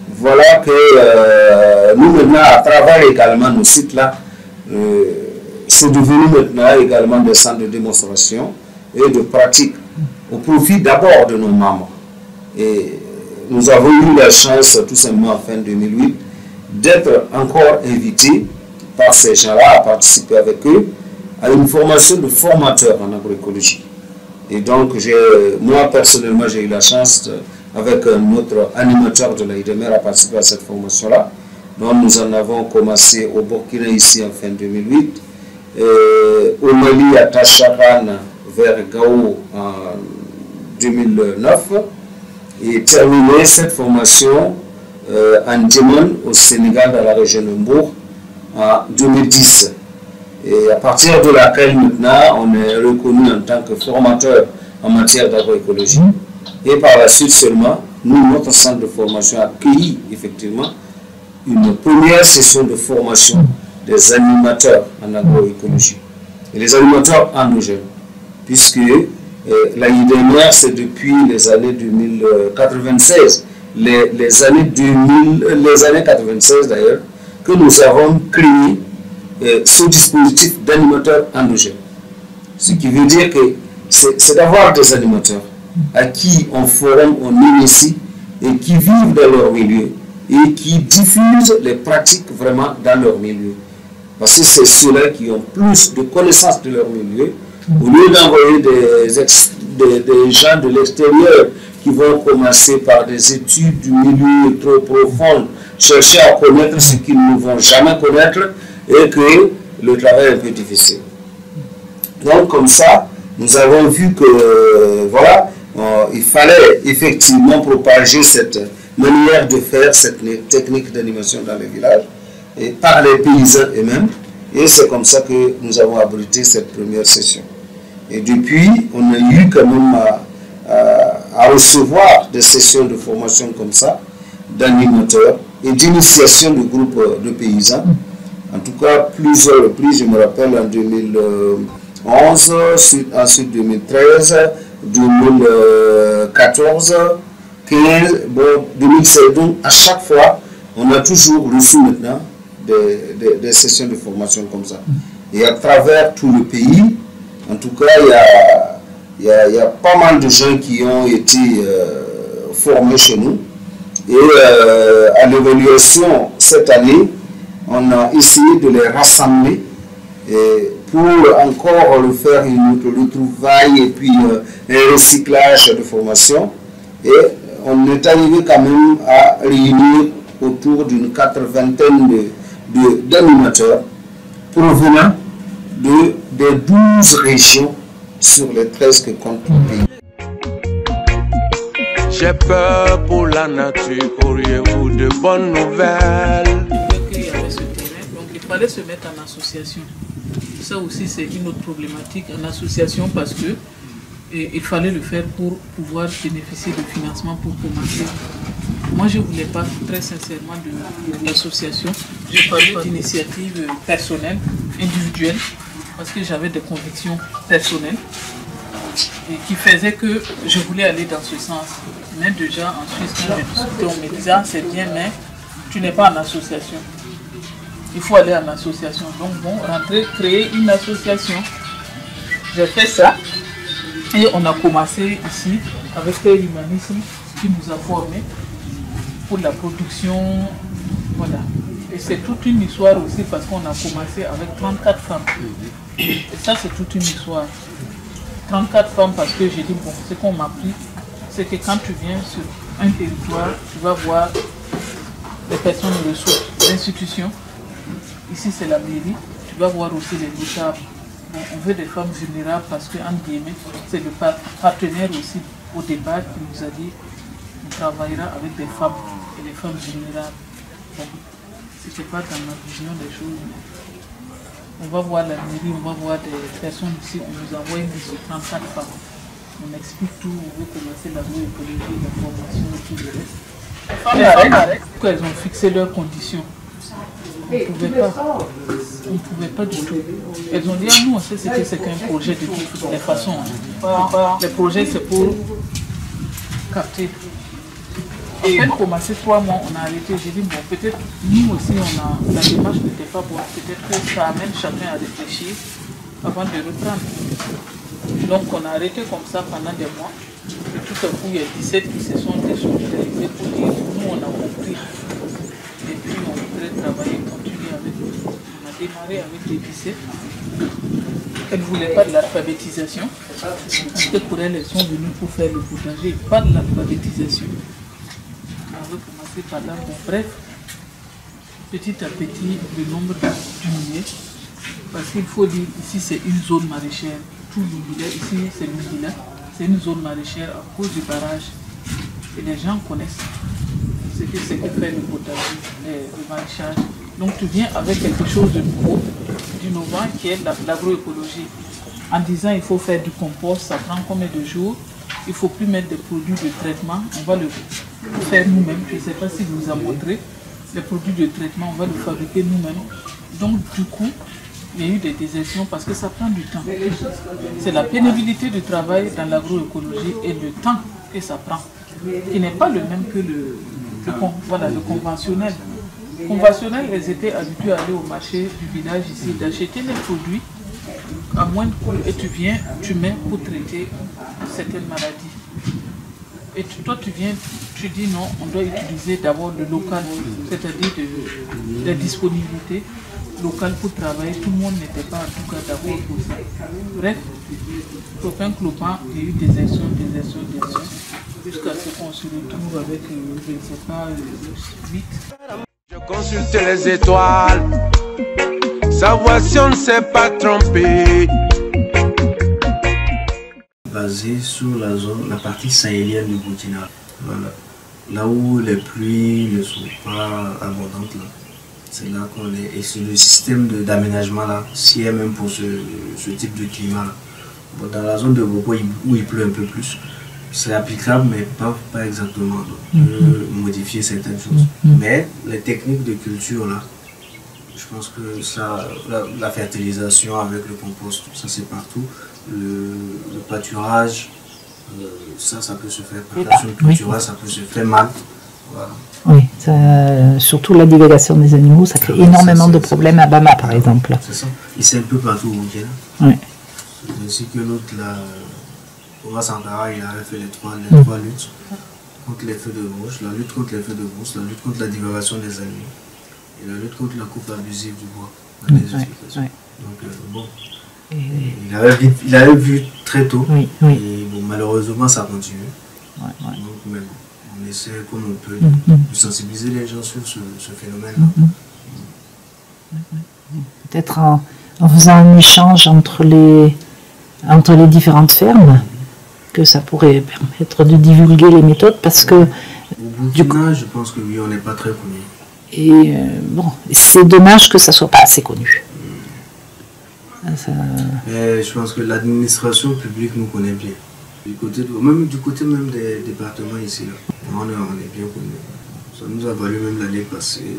Voilà que nous maintenant, à travers également nos sites là, c'est devenu maintenant également des centres de démonstration et de pratique au profit d'abord de nos membres. Et nous avons eu la chance, tout simplement en fin 2008, d'être encore invités par ces gens-là à participer avec eux à une formation de formateurs en agroécologie. Et donc, moi personnellement, j'ai eu la chance, avec notre animateur de l'AIDEMER, à participer à cette formation-là. Donc, nous en avons commencé au Burkina ici en fin 2008, au Mali à Tacharan vers Gao en 2009 et terminé cette formation en Djemon au Sénégal dans la région de Mbour en 2010. Et à partir de laquelle maintenant on est reconnu en tant que formateur en matière d'agroécologie. Et par la suite seulement, nous, notre centre de formation a accueilli effectivement une première session de formation des animateurs en agroécologie. Et les animateurs endogènes, puisque l'AIDEMER, c'est depuis les années 2096, les années 96 d'ailleurs, que nous avons créé ce dispositif d'animateurs endogènes. Ce qui veut dire que c'est d'avoir des animateurs à qui on forme, on initie et qui vivent dans leur milieu et qui diffusent les pratiques vraiment dans leur milieu. Parce que c'est ceux-là qui ont plus de connaissances de leur milieu Au lieu d'envoyer des gens de l'extérieur qui vont commencer par des études du milieu trop profondes, chercher à connaître ce qu'ils ne vont jamais connaître et que le travail est un peu difficile. Donc comme ça, nous avons vu que voilà, il fallait effectivement propager cette manière de faire, cette technique d'animation dans les villages, et par les paysans eux-mêmes. Et c'est comme ça que nous avons abrité cette première session. Et depuis, on a eu quand même à recevoir des sessions de formation comme ça, d'animateurs et d'initiation de groupes de paysans. En tout cas, plusieurs reprises, je me rappelle en 2011, ensuite 2013, 2014, 15, bon, 2016. Donc, à chaque fois, on a toujours reçu maintenant des sessions de formation comme ça. Et à travers tout le pays, en tout cas, il y a pas mal de gens qui ont été formés chez nous. Et à l'évaluation cette année, on a essayé de les rassembler pour encore refaire une autre retrouvaille et puis un recyclage de formation. Et on est arrivé quand même à réunir autour d'une 80aine d'animateurs provenant des 12 régions sur les 13 que compte le pays. J'ai peur pour la nature, auriez-vous de bonnes nouvelles? Il y avait ce terrain, donc il fallait se mettre en association. Ça aussi c'est une autre problématique en association parce que il fallait le faire pour pouvoir bénéficier de financement pour commencer. Moi je ne voulais pas très sincèrement de l'association, je parlais d'initiatives personnelles, individuelles, parce que j'avais des convictions personnelles et qui faisaient que je voulais aller dans ce sens. Mais déjà en Suisse, quand je discutais, on me disait c'est bien, mais tu n'es pas en association. Il faut aller en association. Donc bon, rentrer, créer une association. J'ai fait ça et on a commencé ici avec l'humanisme qui nous a formés pour la production. Voilà. Et c'est toute une histoire aussi parce qu'on a commencé avec 34 femmes. Et ça c'est toute une histoire. 34 femmes parce que j'ai dit, bon, ce qu'on m'a appris, c'est que quand tu viens sur un territoire, tu vas voir les personnes ressources, l'institution. Ici, c'est la mairie. Tu vas voir aussi les notables. Bon, on veut des femmes vulnérables parce que, entre guillemets, c'est le partenaire aussi au départ qui nous a dit on travaillera avec des femmes et des femmes vulnérables. Bon, ce n'était pas dans ma vision des choses. On va voir la mairie, on va voir des personnes ici, on nous envoie une liste de 34 femmes. On explique tout, on veut commencer l'agroécologie, la formation et tout le reste. Les femmes, elles ont fixé leurs conditions. On ne pouvait pas du tout. Elles ont dit, nous on sait ce que c'est qu'un projet de toutes les façons. Les projets c'est pour capter. À peine commencé 3 mois, on a arrêté. J'ai dit, bon, peut-être nous aussi, la démarche n'était pas bonne. Peut-être que ça amène chacun à réfléchir avant de reprendre. Donc, on a arrêté comme ça pendant des mois. Et tout à coup, il y a 17 qui se sont désolidarisés pour dire, nous, on a compris. Et puis, on voudrait travailler, continuer avec nous. On a démarré avec les 17. Elles ne voulaient pas de l'alphabétisation. Parce que pour elles, elles sont venues pour faire le potager, pas de l'alphabétisation. On va commencer par là. Bon, bref, petit à petit, le nombre diminué. Parce qu'il faut dire, ici c'est une zone maraîchère. Tout l'Oubila, ici c'est l'Oubila. C'est une zone maraîchère à cause du barrage. Et les gens connaissent ce que c'est que faire le potager, le maraîchage. Donc tu viens avec quelque chose de nouveau, d'innovant qui est l'agroécologie. En disant il faut faire du compost, ça prend combien de jours? Il ne faut plus mettre des produits de traitement, on va le faire nous-mêmes. Je ne sais pas si vous a montré. Les produits de traitement, on va le fabriquer nous-mêmes. Donc du coup, il y a eu des désertions parce que ça prend du temps. C'est la pénibilité du travail dans l'agroécologie et le temps que ça prend, qui n'est pas le même que le conventionnel. Conventionnel, elles étaient habituées à aller au marché du village ici, d'acheter les produits à moins de coût et tu viens, tu mets pour traiter certaines maladies. Et toi tu viens, tu dis non, on doit utiliser d'abord le local, c'est-à-dire la disponibilité. local pour travailler, tout le monde n'était pas en tout cas d'accord pour ça. Bref, Clopin Clopin, il y a eu des actions, jusqu'à ce qu'on se retrouve avec, je ne sais pas, 8. Je consulte les étoiles, savoir si on ne s'est pas trompé. Basé sur la partie sahélienne du Burkina. Voilà. Là où les pluies ne sont pas abondantes, c'est là qu'on est. Et c'est le système d'aménagement là, si est même pour ce type de climat là. Bon, dans la zone de Boko où il pleut un peu plus, c'est applicable mais pas exactement. Donc, on peut modifier certaines choses. Mais les techniques de culture là, je pense que ça, la fertilisation avec le compost, ça c'est partout. Le pâturage, ça peut se faire. Plantation culturelle, ça peut se faire mal. Voilà. Oui, surtout la divagation des animaux, ça crée énormément de problèmes à Bama par exemple. C'est ça. Et c'est un peu partout au Burkina. Oui. C'est ainsi que l'autre, Thomas Sankara, il avait fait les trois luttes contre les feux de brousse, la lutte contre les feux de brousse, la lutte contre la divagation des animaux et la lutte contre la coupe abusive du bois dans les exploitations. Donc bon. Il avait vu très tôt, et bon, malheureusement ça continue. Donc, mais bon, on essaie comme on peut de sensibiliser les gens sur ce phénomène-là. Peut-être en faisant un échange entre les différentes fermes, que ça pourrait permettre de divulguer les méthodes, parce que... Au Burkina, je pense que oui, on n'est pas très connu. Et bon, c'est dommage que ça ne soit pas assez connu. Mais je pense que l'administration publique nous connaît bien. Du côté même des départements ici, là, on est bien connus. Ça nous a valu même l'année passée,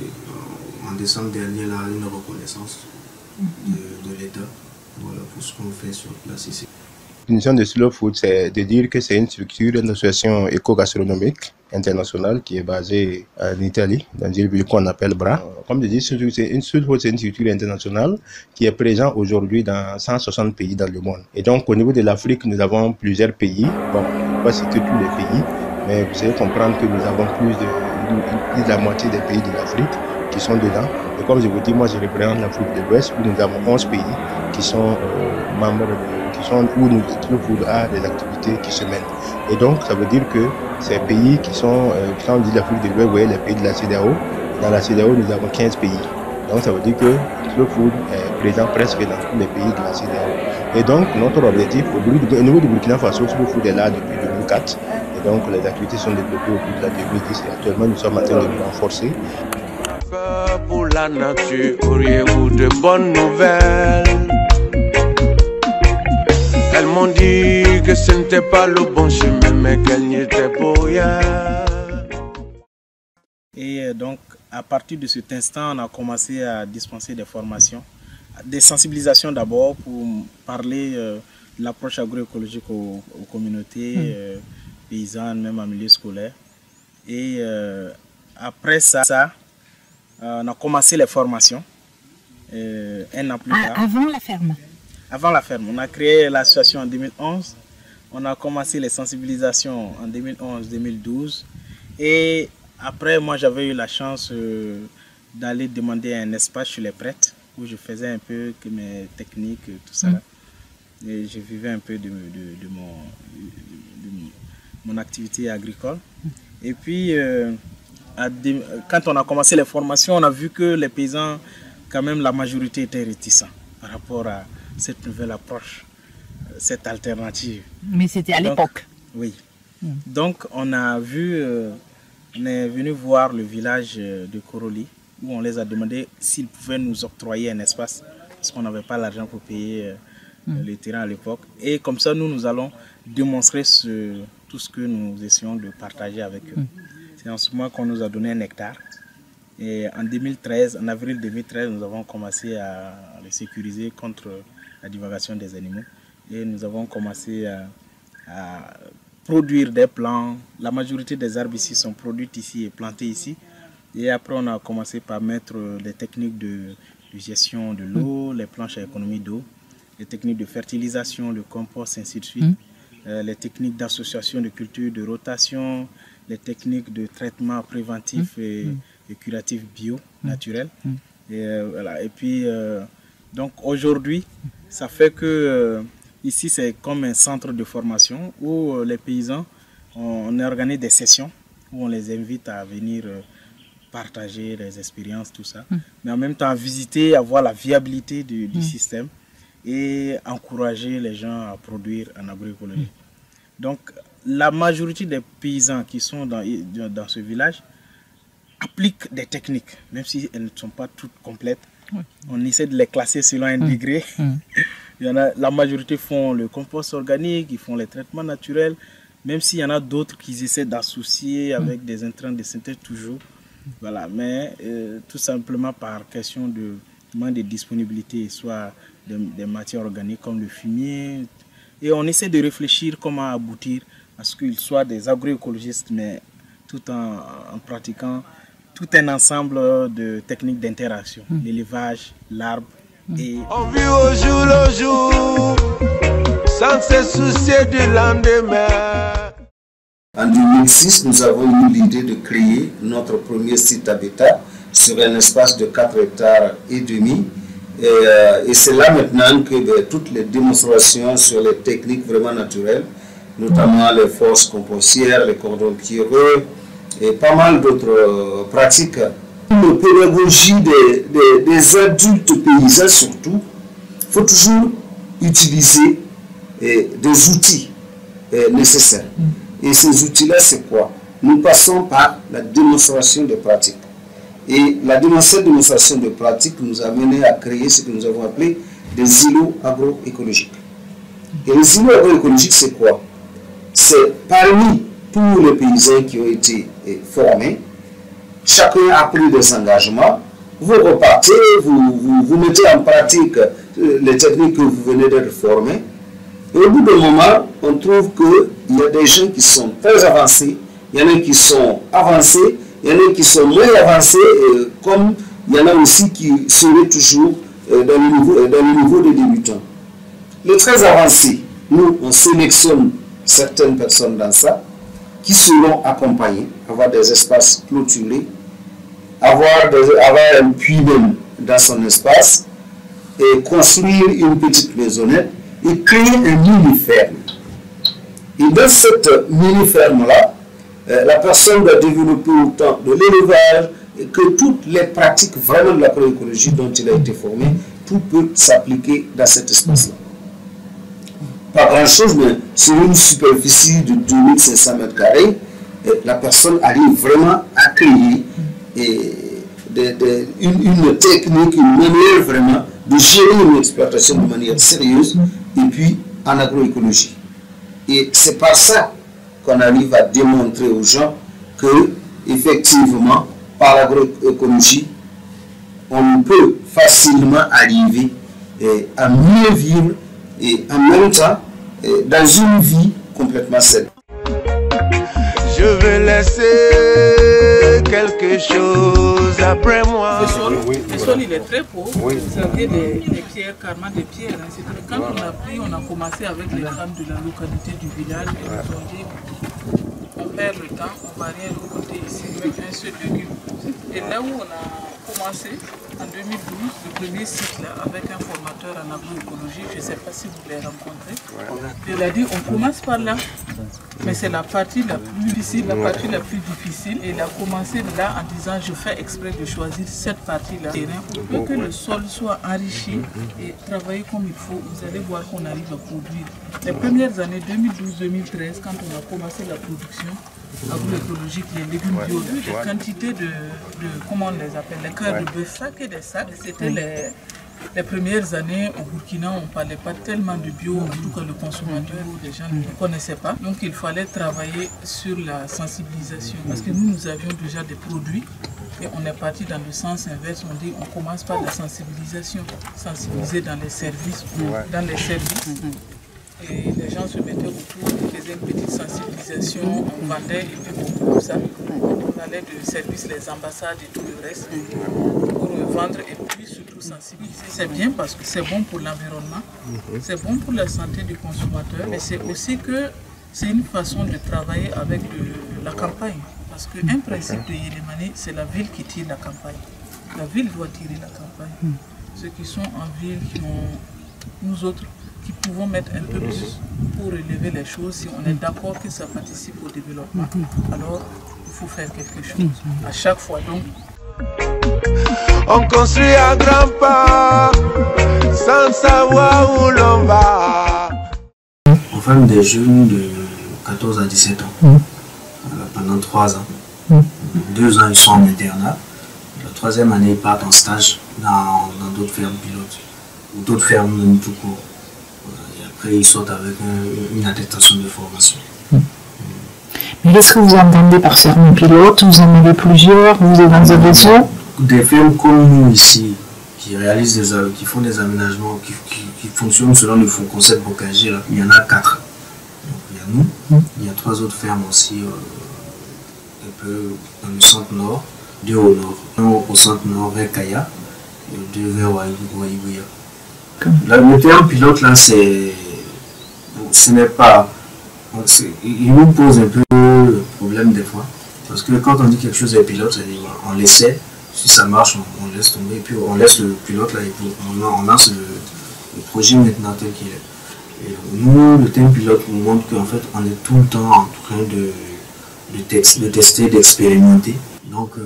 en décembre dernier, là, une reconnaissance de l'État, voilà, pour ce qu'on fait sur place ici. La définition de Slow Food, c'est de dire que c'est une structure, une association éco-gastronomique internationale qui est basée en Italie, dans une ville qu'on appelle Bra. Comme je dis, Slow Food, c'est une structure internationale qui est présente aujourd'hui dans 160 pays dans le monde. Et donc, au niveau de l'Afrique, nous avons plusieurs pays. Bon, je ne vais pas citer tous les pays, mais vous allez comprendre que nous avons plus de la moitié des pays de l'Afrique qui sont dedans. Et comme je vous dis, moi, je représente l'Afrique de l'Ouest, où nous avons 11 pays qui sont membres où nous a des activités qui se mènent. Et donc, ça veut dire que ces pays qui sont dit l'Afrique de l'Ouest, vous voyez, les pays de la CEDEAO, dans la CEDEAO, nous avons 15 pays. Donc, ça veut dire que Slow Food est présent presque dans tous les pays de la CEDEAO. Et donc, notre objectif, au niveau du Burkina Faso, Slow Food est là depuis 2004. Et donc, les activités sont développées au bout de la 2010. Et actuellement, nous sommes en train de nous renforcer. Pour la nature, auriez-vous de bonnes nouvelles? Elles m'ont dit que ce n'était pas le bon chemin, mais qu'elle n'y était pour rien. Et donc, à partir de cet instant, on a commencé à dispenser des formations, des sensibilisations d'abord pour parler de l'approche agroécologique aux communautés paysannes, même en milieu scolaire. Et après ça, on a commencé les formations un an plus tard. Avant la ferme? Avant la ferme. On a créé l'association en 2011. On a commencé les sensibilisations en 2011-2012. Et après, moi, j'avais eu la chance d'aller demander un espace chez les prêtres où je faisais un peu mes techniques, tout ça. Et je vivais un peu de mon activité agricole. Et puis, quand on a commencé les formations, on a vu que les paysans, quand même, la majorité était réticents par rapport à cette nouvelle approche, cette alternative. Mais c'était à l'époque. Oui. Donc, on est venu voir le village de Koroli, où on les a demandé s'ils pouvaient nous octroyer un espace, parce qu'on n'avait pas l'argent pour payer le terrain à l'époque. Et comme ça, nous allons démontrer tout ce que nous essayons de partager avec eux. C'est en ce moment qu'on nous a donné 1 hectare. Et en avril 2013, nous avons commencé à les sécuriser contre la divagation des animaux. Et nous avons commencé à produire des plants. La majorité des arbres ici sont produits ici et plantés ici. Et après, on a commencé par mettre les techniques de gestion de l'eau, les planches à économie d'eau, les techniques de fertilisation, le compost, ainsi de suite, les techniques d'association de cultures, de rotation, les techniques de traitement préventif et curatif bio, naturel. Voilà. Et puis, donc aujourd'hui, ça fait que ici, c'est comme un centre de formation où les paysans, on organise des sessions où on les invite à venir partager les expériences, tout ça. Mais en même temps, visiter, avoir la viabilité du système et encourager les gens à produire en agroécologie. Donc, la majorité des paysans qui sont dans ce village appliquent des techniques, même si elles ne sont pas toutes complètes. On essaie de les classer selon un degré. Il y en a, la majorité font le compost organique, ils font les traitements naturels, même s'il y en a d'autres qui essaient d'associer avec des intrants de synthèse toujours. Voilà, mais tout simplement par question de manque de disponibilité, soit des matières organiques comme le fumier. Et on essaie de réfléchir comment aboutir à ce qu'ils soient des agroécologistes, mais tout en pratiquant tout un ensemble de techniques d'interaction, l'élevage, l'arbre et... On vit au jour le jour, sans se soucier du lendemain. En 2006, nous avons eu l'idée de créer notre premier site habitat sur un espace de 4,5 hectares. Et c'est là maintenant que toutes les démonstrations sur les techniques vraiment naturelles, notamment les forces compostières, les cordons pierreux et pas mal d'autres pratiques. La pédagogie des adultes paysans surtout, il faut toujours utiliser des outils nécessaires. Et ces outils-là, c'est quoi? Nous passons par la démonstration de pratiques. Et la démonstration de pratiques nous a mené à créer ce que nous avons appelé des îlots agroécologiques. Et les îlots agroécologiques, c'est quoi? C'est parmi tous les paysans qui ont été formés, chacun a pris des engagements, vous repartez, vous mettez en pratique les techniques que vous venez d'être formés. Et au bout d'un moment, on trouve qu'il y a des gens qui sont très avancés, il y en a qui sont avancés, il y en a qui sont moins avancés, comme il y en a aussi qui seraient toujours dans le niveau des débutants. Les très avancés, nous, on sélectionne certaines personnes dans ça, qui seront accompagnées, avoir des espaces clôturés, avoir un puits même dans son espace, et construire une petite maisonnette, et créer un mini-ferme. Et dans cette mini-ferme-là, la personne va développer autant de l'élevage que toutes les pratiques vraiment de l'agroécologie dont il a été formé, tout peut s'appliquer dans cet espace-là. Pas grand-chose, mais sur une superficie de 2500 m², la personne arrive vraiment à créer une technique, une manière vraiment de gérer une exploitation de manière sérieuse et puis en agroécologie. Et c'est par ça qu'on arrive à démontrer aux gens que, effectivement, par l'agroécologie, on peut facilement arriver à mieux vivre et en même temps dans une vie complètement saine. Je vais laisser quelque chose après moi. Le sol il est très pauvre. Vous avez des pierres, carrément des pierres. Quand on a commencé avec les femmes de la localité du village, elles nous ont dit on perd le temps, on ne va rien récolter ici avec un seul légume. Et là où on a commencé, en 2012, le premier cycle avec un formateur en agroécologie, je ne sais pas si vous l'avez rencontré, il a dit on commence par là, mais c'est la partie la plus difficile, la partie la plus difficile. Et il a commencé là en disant je fais exprès de choisir cette partie-là, pour que le sol soit enrichi et travailler comme il faut. Vous allez voir qu'on arrive à produire. Les premières années 2012-2013, quand on a commencé la production agroécologique, les légumes bio, les quantités de comment on les appelle, les cœurs de bœuf, sacs et des sacs, c'était les premières années au Burkina, on ne parlait pas tellement de bio, en tout cas le consommateur, les gens ne connaissaient pas. Donc il fallait travailler sur la sensibilisation, parce que nous avions déjà des produits et on est parti dans le sens inverse, on dit on commence par la sensibilisation, sensibiliser dans les services, Et les gens se mettaient autour, on faisait une petite sensibilisation, on vendait et puis beaucoup comme ça. On allait de service, les ambassades et tout le reste pour vendre et puis surtout sensibiliser. C'est bien parce que c'est bon pour l'environnement, c'est bon pour la santé du consommateur, mais c'est aussi que c'est une façon de travailler avec la campagne. Parce qu'un principe de Yérémani, c'est la ville qui tire la campagne. La ville doit tirer la campagne. Ceux qui sont en ville, nous autres, qui pouvons mettre un peu plus pour relever les choses, si on est d'accord que ça participe au développement, alors il faut faire quelque chose. À chaque fois donc. On construit à grands pas, sans savoir où l'on va. On forme des jeunes de 14 à 17 ans, pendant 3 ans. 2 ans, ils sont en internat. La 3e année, ils partent en stage dans d'autres fermes pilotes, ou d'autres fermes même tout court. Et après, ils sortent avec une attestation de formation. Mais qu'est-ce que vous entendez par ferme pilote? Vous en avez plusieurs? Vous êtes dans un réseau? Des fermes comme nous ici, qui font des aménagements, qui fonctionnent selon le concept Bocagé, il y en a 4. Donc, il y a nous, il y a 3 autres fermes aussi, un peu dans le centre-nord, 2 au nord, 1 au centre-nord vers Kaya, et 2 vers Waïbouya. Le terme pilote là, ce n'est pas... Il nous pose un peu le problème des fois, parce que quand on dit quelque chose est pilote, on l'essaie. Si ça marche, on laisse tomber, et puis on laisse le pilote là, et puis on lance le projet maintenant tel qu'il est. Et nous, le terme pilote nous montre qu'en fait, on est tout le temps en train de tester, d'expérimenter. Donc,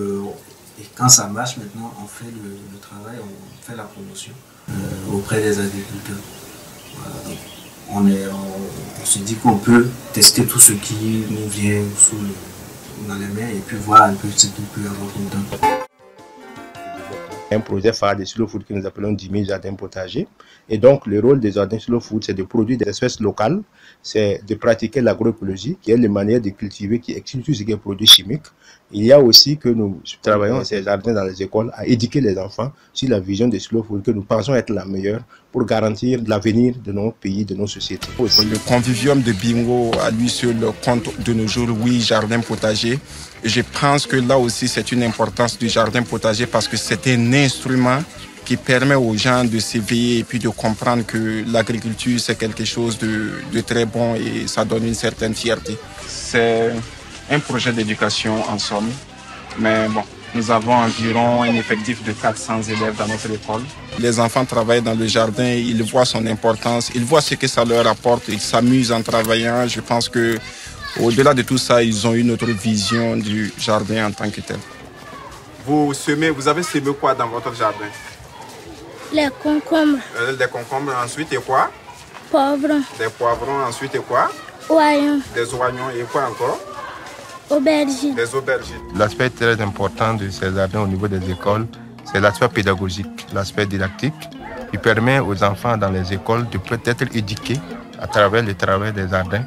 et quand ça marche, maintenant, on fait le travail, on fait la promotion auprès des agriculteurs. Voilà, donc, on se dit qu'on peut tester tout ce qui nous vient dans les mains et puis voir un peu ce qu'il peut avoir comme temps. Un projet phare de Slow Food que nous appelons 10 000 jardins potagers. Et donc, le rôle des jardins Slow Food, c'est de produire des espèces locales, c'est de pratiquer l'agroécologie, qui est une manière de cultiver qui exclut tout ce qui est produit chimique. Il y a aussi que nous travaillons ces jardins dans les écoles à éduquer les enfants sur la vision de Slow Food que nous pensons être la meilleure pour garantir l'avenir de nos pays, de nos sociétés. Le convivium de Bingo à lui seul compte de nos jours 8 jardins potagers. Je pense que là aussi c'est une importance du jardin potager parce que c'est un instrument qui permet aux gens de s'éveiller et puis de comprendre que l'agriculture c'est quelque chose de très bon et ça donne une certaine fierté. C'est un projet d'éducation en somme, mais bon, nous avons environ un effectif de 400 élèves dans notre école. Les enfants travaillent dans le jardin, ils voient son importance, ils voient ce que ça leur apporte, ils s'amusent en travaillant. Je pense que au-delà de tout ça, ils ont une autre vision du jardin en tant que tel. Vous avez semé quoi dans votre jardin? Les concombres. Des concombres, ensuite et quoi? Poivrons. Des poivrons, ensuite et quoi? Oignons. Des oignons et quoi encore? Aubergines. Des aubergines. L'aspect très important de ces jardins au niveau des écoles, c'est l'aspect pédagogique, l'aspect didactique, qui permet aux enfants dans les écoles de peut-être éduqués à travers le travail des jardins.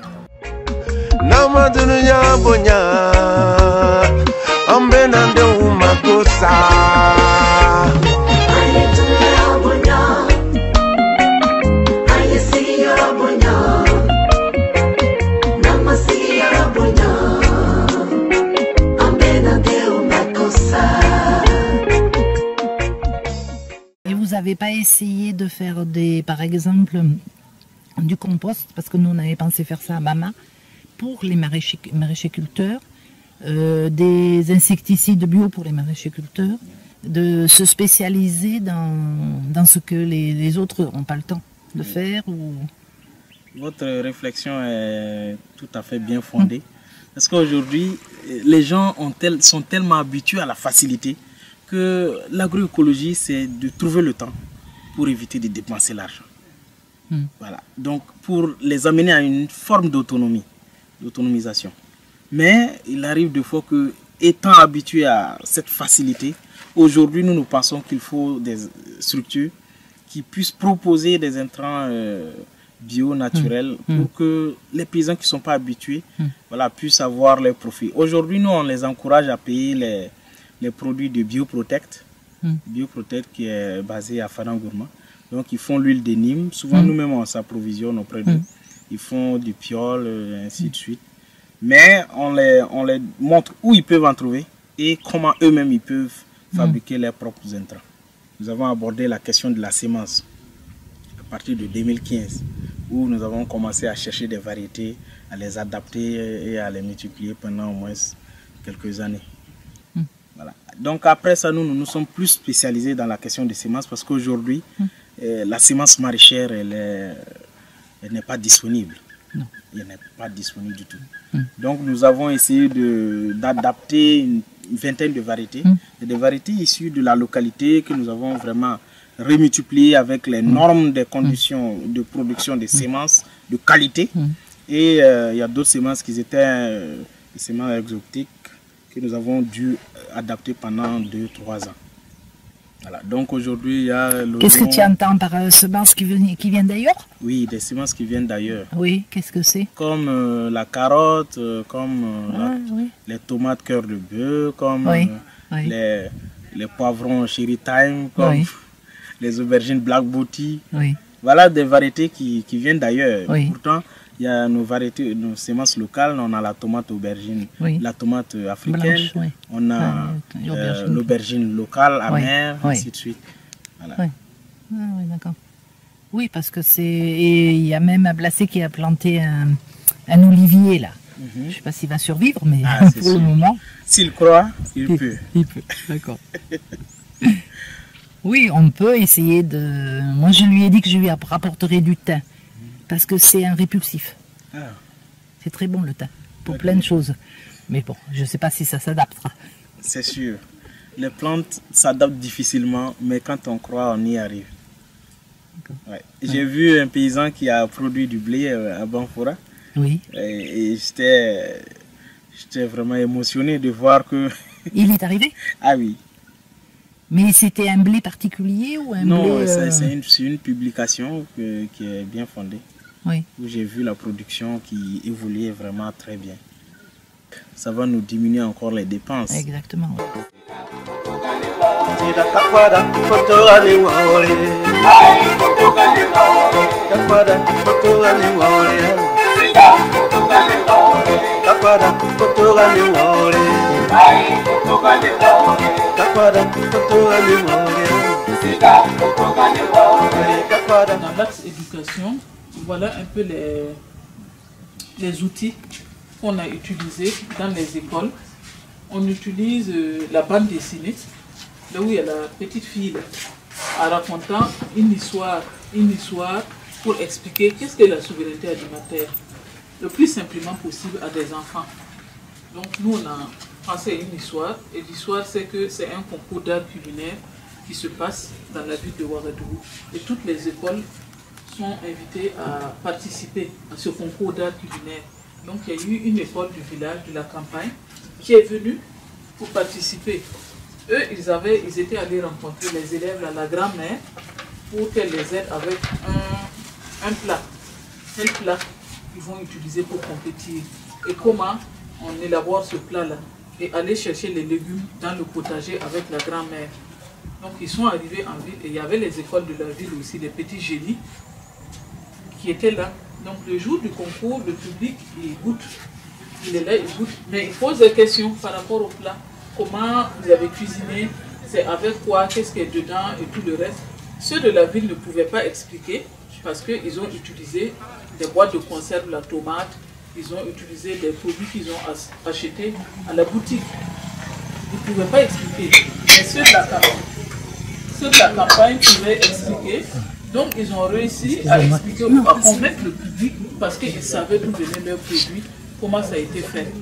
Et vous n'avez pas essayé de faire par exemple, du compost, parce que nous on avait pensé faire ça à Mama, pour les maraîchiculteurs, des insecticides bio pour les maraîchiculteurs, de se spécialiser dans ce que les autres n'ont pas le temps de faire ou... Votre réflexion est tout à fait bien fondée. Parce qu'aujourd'hui, les gens sont tellement habitués à la facilité que l'agroécologie, c'est de trouver le temps pour éviter de dépenser l'argent. Voilà. Donc, pour les amener à une forme d'autonomisation. Mais il arrive des fois que, étant habitués à cette facilité, aujourd'hui, nous pensons qu'il faut des structures qui puissent proposer des intrants bio, naturels, pour que les paysans qui ne sont pas habitués voilà, puissent avoir leurs profits. Aujourd'hui, nous, on les encourage à payer les produits de Bioprotect, Bioprotect qui est basé à Fanangourma. Donc, ils font l'huile de Nîmes. Souvent, nous-mêmes, on s'approvisionne auprès d'eux. Ils font du piole, ainsi de suite. Mais on les montre où ils peuvent en trouver et comment eux-mêmes ils peuvent fabriquer leurs propres intrants. Nous avons abordé la question de la sémence à partir de 2015, où nous avons commencé à chercher des variétés, à les adapter et à les multiplier pendant au moins quelques années. Voilà. Donc après ça, nous sommes plus spécialisés dans la question des semences parce qu'aujourd'hui, la semence maraîchère, elle n'est pas disponible. Non. Elle n'est pas disponible du tout. Donc nous avons essayé d'adapter une vingtaine de variétés. Et des variétés issues de la localité que nous avons vraiment remultipliées avec les normes des conditions de production des semences de qualité. Et il y a d'autres semences qui étaient des semences exotiques que nous avons dû adapter pendant 2-3 ans. Voilà. Donc aujourd'hui, il y a... Qu'est-ce que tu entends par semences qui viennent d'ailleurs? Oui, des semences qui viennent d'ailleurs. Oui, qu'est-ce que c'est? Comme la carotte, comme les tomates cœur de bœuf, comme les poivrons cherry time, comme les aubergines black booty. Voilà des variétés qui viennent d'ailleurs. Pourtant, il y a nos variétés, nos semences locales. On a la tomate aubergine, la tomate africaine, blanche, on a l'aubergine locale, amère, ainsi de suite. Voilà. Oui, d'accord. Oui, parce que c'est... Et il y a même Ablacé qui a planté un olivier là. Je ne sais pas s'il va survivre, mais pour le moment... S'il croit, il peut. Il peut, d'accord. Oui, on peut essayer de... Moi, je lui ai dit que je lui rapporterai du thym. Parce que c'est un répulsif. C'est très bon le thym, pour plein de choses. Mais bon, je ne sais pas si ça s'adaptera. C'est sûr. Les plantes s'adaptent difficilement, mais quand on croit, on y arrive. J'ai vu un paysan qui a produit du blé à Banfora. Oui. Et j'étais vraiment émotionné de voir que... Il est arrivé? Ah oui. Mais c'était un blé particulier ou un blé... Non, c'est une publication qui est bien fondée. Oui. Où j'ai vu la production qui évoluait vraiment très bien. Ça va nous diminuer encore les dépenses. Exactement. Dans l'axe éducation, voilà un peu les outils qu'on a utilisés dans les écoles. On utilise la bande dessinée, là où il y a la petite fille là, en racontant une histoire pour expliquer qu'est-ce que la souveraineté alimentaire, le plus simplement possible à des enfants. Donc nous on a pensé à une histoire, et l'histoire c'est que c'est un concours d'art culinaire qui se passe dans la ville de Ouagadougou. Et toutes les écoles sont invitées à participer à ce concours d'art culinaire. Donc il y a eu une école du village, de la campagne, qui est venue pour participer. Eux, ils étaient allés rencontrer les élèves, la grand-mère, pour qu'elle les aide avec un plat. Quel plat ils vont utiliser pour compétir. Et comment on élabore ce plat-là. Et aller chercher les légumes dans le potager avec la grand-mère. Donc ils sont arrivés en ville et il y avait les écoles de la ville aussi, les petits génies qui étaient là. Donc le jour du concours, le public, il goûte. Il est là, il goûte. Mais il pose des questions par rapport au plat. Comment vous avez cuisiné, c'est avec quoi, qu'est-ce qu'il y a dedans et tout le reste. Ceux de la ville ne pouvaient pas expliquer parce qu'ils ont utilisé des boîtes de conserve, la tomate, ils ont utilisé des produits qu'ils ont achetés à la boutique. Ils ne pouvaient pas expliquer. Mais ceux de la campagne pouvaient expliquer. Donc ils ont réussi à expliquer, à convaincre le public parce qu'ils savaient d'où venaient leurs produits, comment ça a été fait.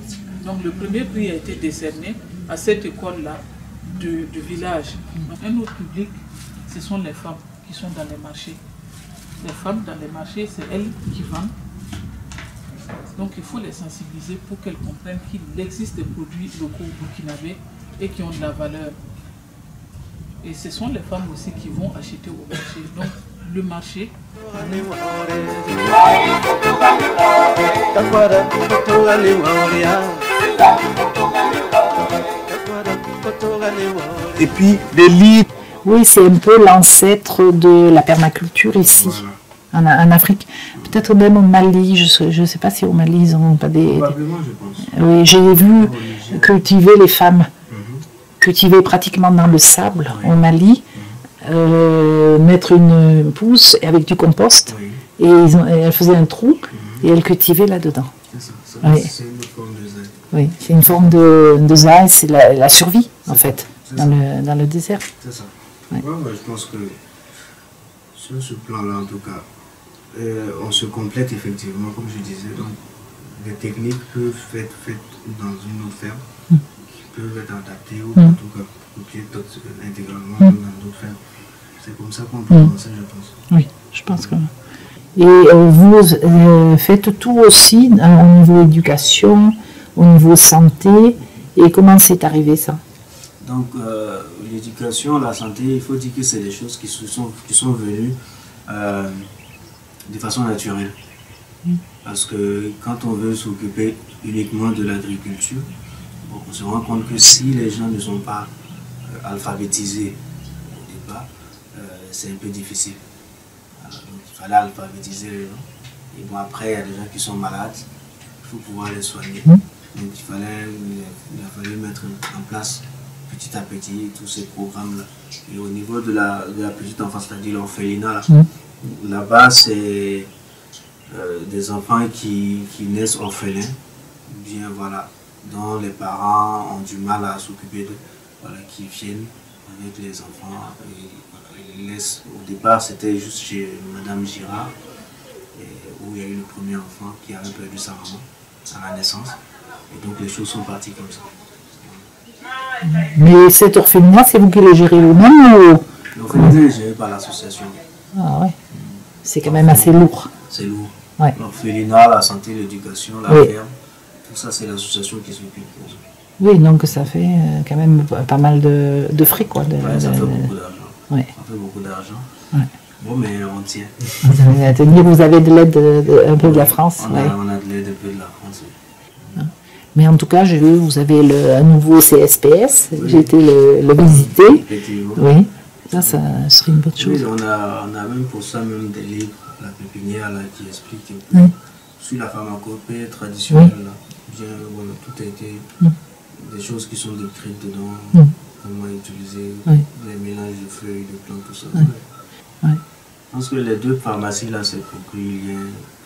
Donc le premier prix a été décerné à cette école-là du village. Donc, un autre public, ce sont les femmes qui sont dans les marchés. Les femmes dans les marchés, c'est elles qui vendent. Donc il faut les sensibiliser pour qu'elles comprennent qu'il existe des produits locaux burkinabés et qui ont de la valeur. Et ce sont les femmes aussi qui vont acheter au marché. Donc le marché... Et puis des livres. Oui, c'est un peu l'ancêtre de la permaculture ici, en Afrique. Peut-être même au Mali, je ne sais pas si au Mali ils n'ont pas des... Probablement, je pense. Oui, j'ai vu cultiver les femmes, cultiver pratiquement dans le sable au Mali, mettre une pousse avec du compost, et elles faisaient un trou, et elles cultivaient là-dedans. C'est ça, oui. C'est une forme de zen. Oui, c'est une forme de zen, c'est la survie. en fait, dans le désert. C'est ça. Ouais. Ouais, je pense que sur ce plan-là, en tout cas, on se complète effectivement, comme je disais. Donc, les techniques peuvent être faites dans une autre ferme, qui peuvent être adaptées, ou en tout cas copiées intégralement dans d'autres fermes. C'est comme ça qu'on peut commencer, je pense. Oui, je pense que... Et vous faites tout aussi au niveau éducation, au niveau santé, et comment c'est arrivé ça? Donc, l'éducation, la santé, il faut dire que c'est des choses qui sont venues de façon naturelle. Parce que quand on veut s'occuper uniquement de l'agriculture, on se rend compte que si les gens ne sont pas alphabétisés au départ, c'est un peu difficile. Alors, donc, il fallait alphabétiser les gens. Et bon, après, il y a des gens qui sont malades, il faut pouvoir les soigner. Donc, il a fallu mettre en place petit à petit tous ces programmes-là. Et au niveau de la petite enfance, c'est-à-dire l'orphelinat, là-bas, c'est des enfants qui naissent orphelins, bien voilà, dont les parents ont du mal à s'occuper d'eux, voilà, qui viennent avec les enfants et voilà, ils les laissent. Au départ, c'était juste chez Madame Girard, où il y a eu le premier enfant qui avait perdu sa maman à la naissance. Et donc les choses sont parties comme ça. Mais cet orphelinat, c'est vous qui le gérez vous-même ou... L'orphelinat est géré par l'association. Ah ouais, c'est quand même assez lourd. C'est lourd. Ouais. L'orphelinat, la santé, l'éducation, la ferme, tout ça c'est l'association qui s'occupe. Oui, donc ça fait quand même pas mal de frais quoi. Ça fait beaucoup d'argent. Ouais. Ça fait beaucoup d'argent. Ouais. Bon, mais on tient. Vous avez de l'aide un peu de la France. On a de l'aide un peu de la France. Mais en tout cas, j'ai vu, vous avez un nouveau CSPS, j'ai été le visiter. Effectivement. Oui, ça serait une bonne chose. Oui, on a même pour ça même des livres, la pépinière là, qui explique un peu sur la pharmacopée traditionnelle. Là. Bien, voilà, tout a été des choses qui sont décrites dedans, comment utiliser les mélanges de feuilles, de plantes, tout ça. Ouais. Je pense que les deux pharmacies là, c'est pour que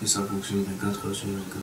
ça fonctionne 24 heures sur 24.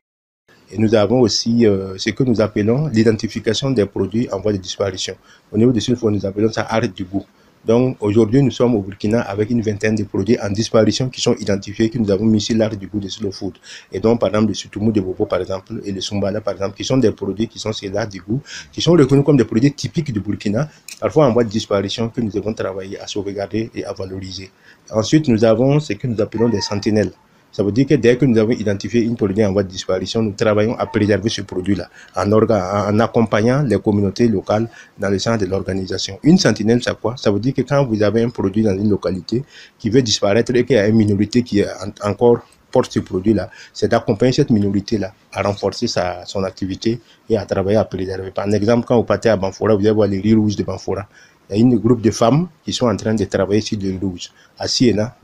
Et nous avons aussi ce que nous appelons l'identification des produits en voie de disparition. Au niveau des sulfures, nous appelons ça arrêt du goût. Donc aujourd'hui, nous sommes au Burkina avec une vingtaine de produits en disparition qui sont identifiés, que nous avons mis sur l'arrêt du goût de slow food. Et donc par exemple le sutumu de bobo par exemple et le sumbala par exemple, qui sont des produits qui sont sur l'arrêt du goût, qui sont reconnus comme des produits typiques du Burkina, parfois en voie de disparition, que nous devons travailler à sauvegarder et à valoriser. Ensuite, nous avons ce que nous appelons des sentinelles. Ça veut dire que dès que nous avons identifié une produit en voie de disparition, nous travaillons à préserver ce produit-là, en accompagnant les communautés locales dans le sens de l'organisation. Une sentinelle, c'est quoi? Ça veut dire que quand vous avez un produit dans une localité qui veut disparaître et qu'il y a une minorité qui est encore porte ce produit-là, c'est d'accompagner cette minorité-là à renforcer son activité et à travailler à préserver. Par exemple, quand vous partez à Banfora, vous allez voir les riz rouges de Banfora. Il y a un groupe de femmes qui sont en train de travailler sur le riz rouge à Siena,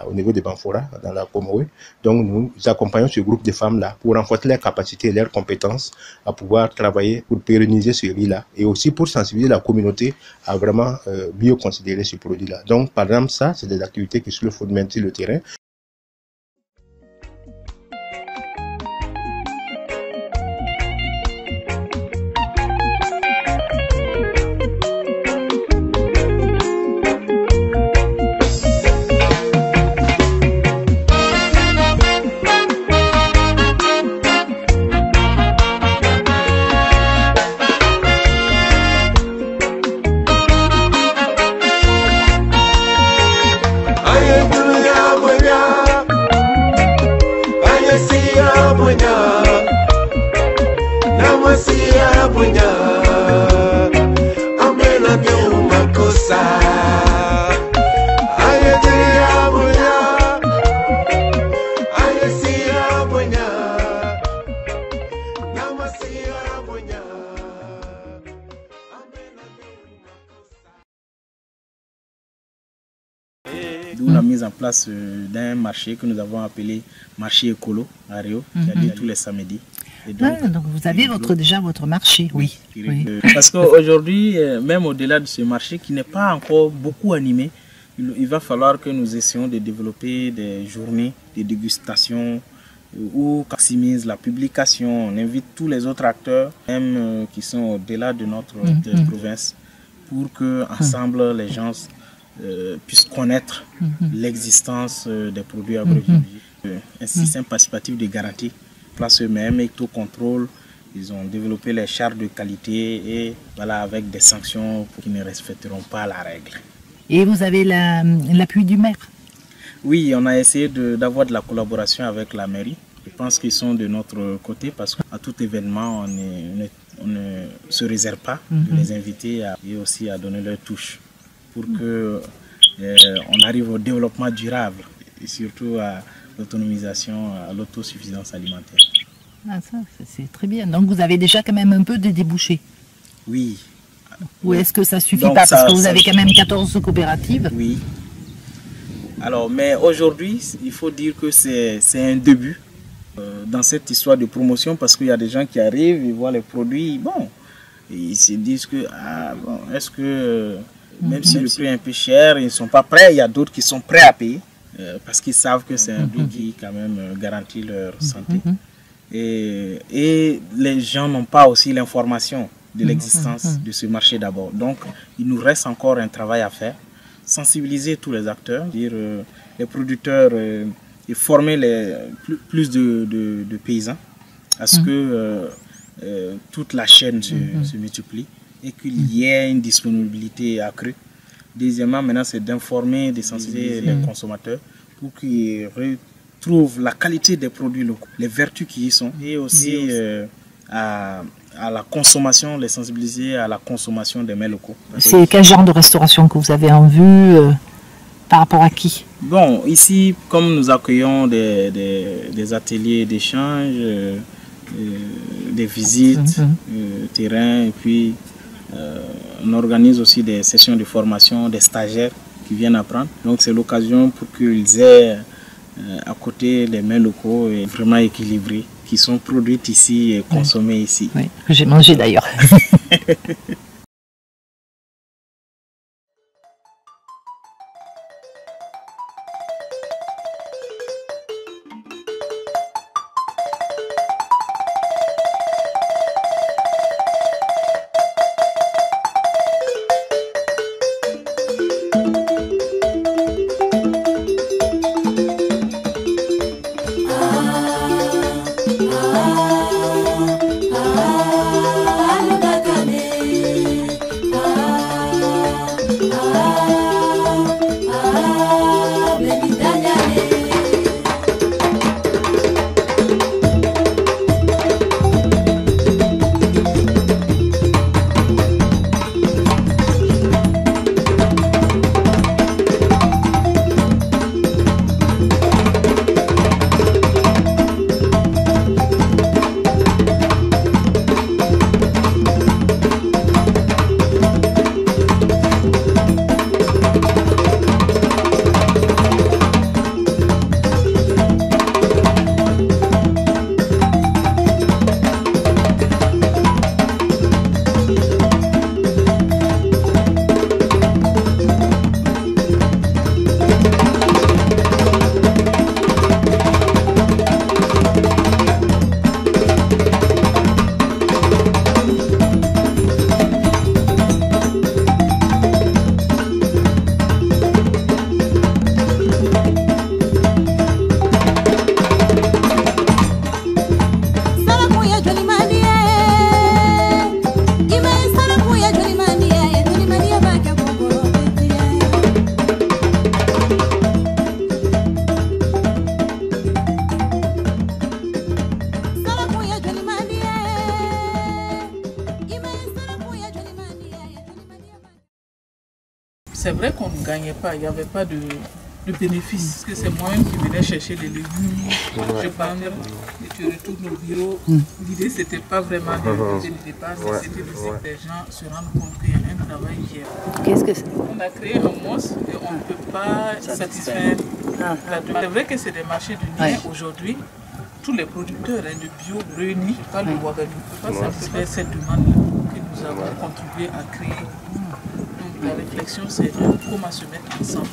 au niveau de Banfora, dans la Comoé. Donc nous accompagnons ce groupe de femmes-là pour renforcer leurs capacités et leurs compétences à pouvoir travailler pour pérenniser ce riz-là et aussi pour sensibiliser la communauté à vraiment mieux considérer ce produit-là. Donc par exemple, ça, c'est des activités qui se font mettre sur le terrain. D'où la mise en place d'un marché que nous avons appelé marché écolo à Rio, qui a lieu tous les samedis. Et donc, vous avez déjà votre marché, oui. Parce qu'aujourd'hui, même au-delà de ce marché qui n'est pas encore beaucoup animé, il va falloir que nous essayons de développer des journées de dégustation où on maximise la publication, on invite tous les autres acteurs, même qui sont au-delà de notre province, pour que ensemble les gens puissent connaître l'existence des produits agroécologiques. Un système participatif de garantie, place eux-mêmes et tout contrôle. Ils ont développé les chartes de qualité et voilà, avec des sanctions pour qu'ils ne respecteront pas la règle. Et vous avez l'appui du maire? Oui, on a essayé d'avoir de la collaboration avec la mairie. Je pense qu'ils sont de notre côté parce qu'à tout événement, on ne se réserve pas de les inviter et aussi à donner leur touche pour qu'on arrive au développement durable et surtout à l'autonomisation, à l'autosuffisance alimentaire. Ah, ça, c'est très bien. Donc vous avez déjà quand même un peu de débouchés? Oui. Ou est-ce que ça suffit pas? Parce que vous avez quand même 14 coopératives. Oui. Alors, mais aujourd'hui, il faut dire que c'est un début dans cette histoire de promotion parce qu'il y a des gens qui arrivent, ils voient les produits, bon, et ils se disent que, ah, bon, est-ce que même si le prix est un peu cher, ils ne sont pas prêts, il y a d'autres qui sont prêts à payer parce qu'ils savent que c'est un prix qui quand même garantit leur santé. Et les gens n'ont pas aussi l'information de l'existence de ce marché d'abord. Donc, il nous reste encore un travail à faire. Sensibiliser tous les acteurs, dire les producteurs et former plus de paysans à ce que toute la chaîne se multiplie et qu'il y ait une disponibilité accrue. Deuxièmement, maintenant, c'est d'informer, de sensibiliser les consommateurs pour qu'ils retrouvent la qualité des produits locaux, les vertus qui y sont, et aussi à la consommation, les sensibiliser à la consommation des mets locaux. C'est quel genre de restauration que vous avez en vue par rapport à qui? Bon, ici, comme nous accueillons des ateliers d'échange, des visites, terrain, et puis on organise aussi des sessions de formation, des stagiaires qui viennent apprendre. Donc c'est l'occasion pour qu'ils aient à côté les mets locaux et vraiment équilibrés, qui sont produites ici et consommées ici. Oui, que j'ai mangé d'ailleurs. C'est vrai qu'on ne gagnait pas, il n'y avait pas de bénéfice, parce que c'est moi-même qui venais chercher les légumes, je parle, et tu retournes au bureau. L'idée, c'était pas vraiment de le départ, mais c'était de que les gens se rendent compte qu'il y a un travail qui est. Qu'est-ce que c'est? On a créé un MOS et on ne peut pas satisfaire la demande. C'est vrai que c'est des marchés de niais aujourd'hui. Tous les producteurs de bio réunis, pas le Ouagadougou, ne peuvent pas satisfaire cette demande que nous avons contribué à créer. La réflexion, c'est comment se mettre ensemble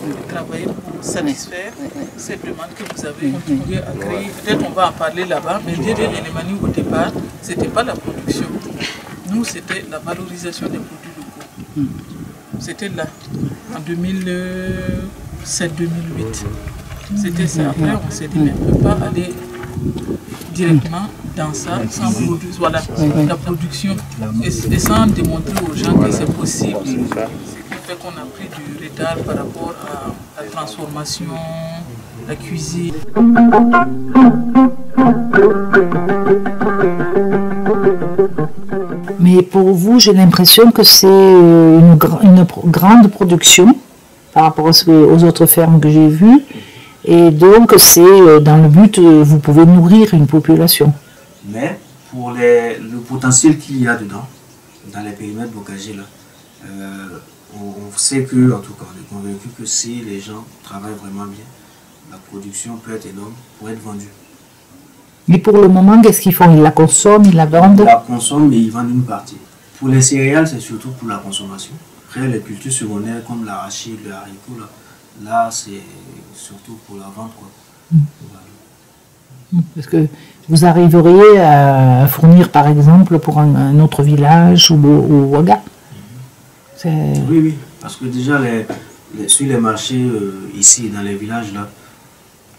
et travailler pour satisfaire cette demande que vous avez contribué à créer. Peut-être on va en parler là-bas, mais l'idée de l'Elemani au départ, ce n'était pas la production. Nous, c'était la valorisation des produits locaux. C'était là, en 2007-2008. C'était ça. Après, on s'est dit, mais on ne peut pas aller directement dans ça sans produire la production et sans démontrer aux gens que c'est possible. Ce qui fait qu'on a pris du retard par rapport à la transformation, la cuisine. Mais pour vous, j'ai l'impression que c'est une grande production par rapport aux autres fermes que j'ai vues. Et donc, c'est dans le but, vous pouvez nourrir une population. Mais pour le potentiel qu'il y a dedans, dans les périmètres bocagers, là, on sait que, en tout cas, on est convaincu que si les gens travaillent vraiment bien, la production peut être énorme pour être vendue. Mais pour le moment, qu'est-ce qu'ils font? Ils la consomment, ils la vendent? Ils la consomment, mais ils vendent une partie. Pour les céréales, c'est surtout pour la consommation. Après, les cultures secondaires comme l'arachide, le haricot, là c'est surtout pour la vente, quoi. Parce que vous arriveriez à fournir, par exemple, pour un autre village ou Ouaga? Oui, parce que déjà, sur les marchés, ici, dans les villages, là,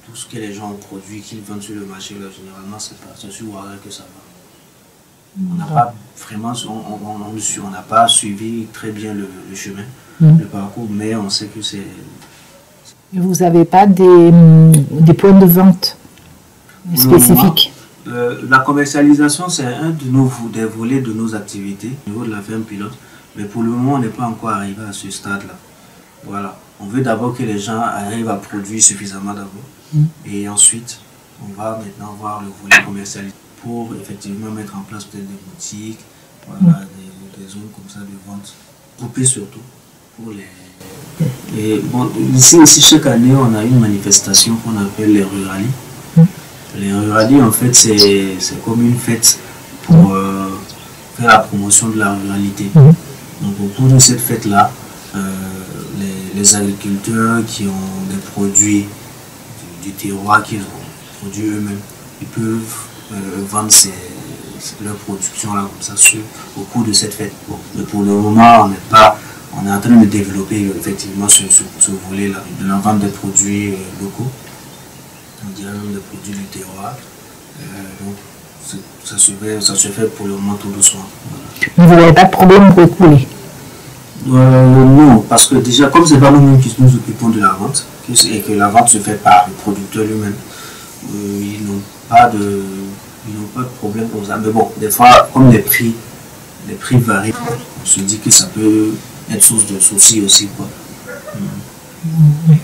tout ce que les gens ont produit, qu'ils vendent sur le marché, là, généralement, c'est sur Ouaga que ça va. On n'a pas vraiment, on n'a pas suivi très bien le chemin, le parcours, mais on sait que c'est... Vous n'avez pas des points de vente spécifiques? La commercialisation, c'est un des volets de nos activités au niveau de la ferme pilote, mais pour le moment, on n'est pas encore arrivé à ce stade-là. Voilà. On veut d'abord que les gens arrivent à produire suffisamment d'abord, et ensuite, on va maintenant voir le volet commercial pour effectivement mettre en place peut-être des boutiques, voilà, des zones comme ça de vente, groupées surtout pour les... Et bon, ici, chaque année, on a une manifestation qu'on appelle les ruralies. Les ruralies, en fait, c'est comme une fête pour faire la promotion de la ruralité. Donc, au cours de cette fête-là, les agriculteurs qui ont des produits du terroir qu'ils ont produit eux-mêmes, ils peuvent vendre leur production là, comme ça, au cours de cette fête. Bon, mais pour le moment, on est en train de développer effectivement ce volet-là, de la vente des produits locaux, on dirait même des produits du terroir. Donc ça se fait pour le moment tout doucement. Voilà. Vous n'avez pas de problème pour écouler? Non, parce que déjà, comme c'est pas nous-mêmes qui nous occupons de la vente, et que la vente se fait par le producteur lui-même, ils n'ont pas de problème comme ça. Mais bon, des fois, comme les prix varient, on se dit que ça peut être source de soucis aussi, quoi.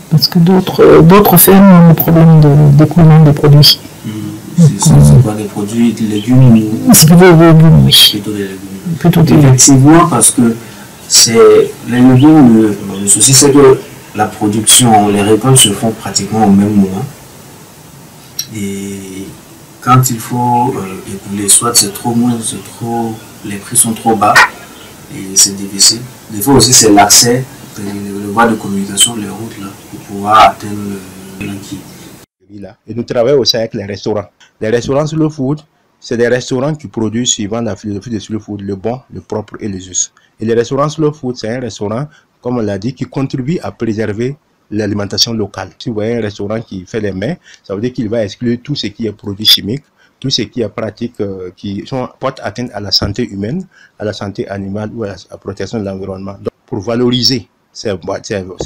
Parce que d'autres fermes ont le problème d'écoulement des produits. C'est pas des produits de légumes? C'est plutôt des légumes, oui. Plutôt des légumes. Effectivement, parce que les légumes, le souci c'est que la production, les récoltes se font pratiquement au même moment. Et quand il faut écouler, soit c'est trop moins, les prix sont trop bas et c'est difficile. Des fois aussi c'est l'accès, le voie de communication, les routes là, pour pouvoir atteindre l'acquis. Et nous travaillons aussi avec les restaurants. Les restaurants slow food, c'est des restaurants qui produisent suivant la philosophie de slow food, le bon, le propre et le juste. Et les restaurants slow food, c'est un restaurant, comme on l'a dit, qui contribue à préserver l'alimentation locale. Si vous voyez un restaurant qui fait les mains, ça veut dire qu'il va exclure tout ce qui est produit chimique, tout ce qui est pratique qui porte atteinte à la santé humaine, à la santé animale ou à la protection de l'environnement. Donc, pour valoriser ces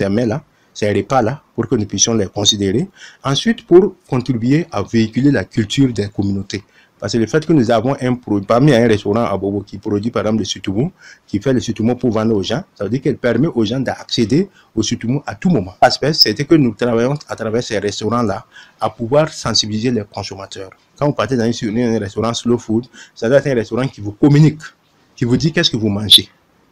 mets-là, ces repas-là, pour que nous puissions les considérer. Ensuite, pour contribuer à véhiculer la culture des communautés. Parce que le fait que nous avons un produit, parmi un restaurant à Bobo qui produit par exemple le sutumu, qui fait le sutumu pour vendre aux gens, ça veut dire qu'elle permet aux gens d'accéder au sutumu à tout moment. L'aspect, c'était que nous travaillons à travers ces restaurants-là à pouvoir sensibiliser les consommateurs. Quand vous partez dans un restaurant slow food, ça doit être un restaurant qui vous communique, qui vous dit qu'est-ce que vous mangez,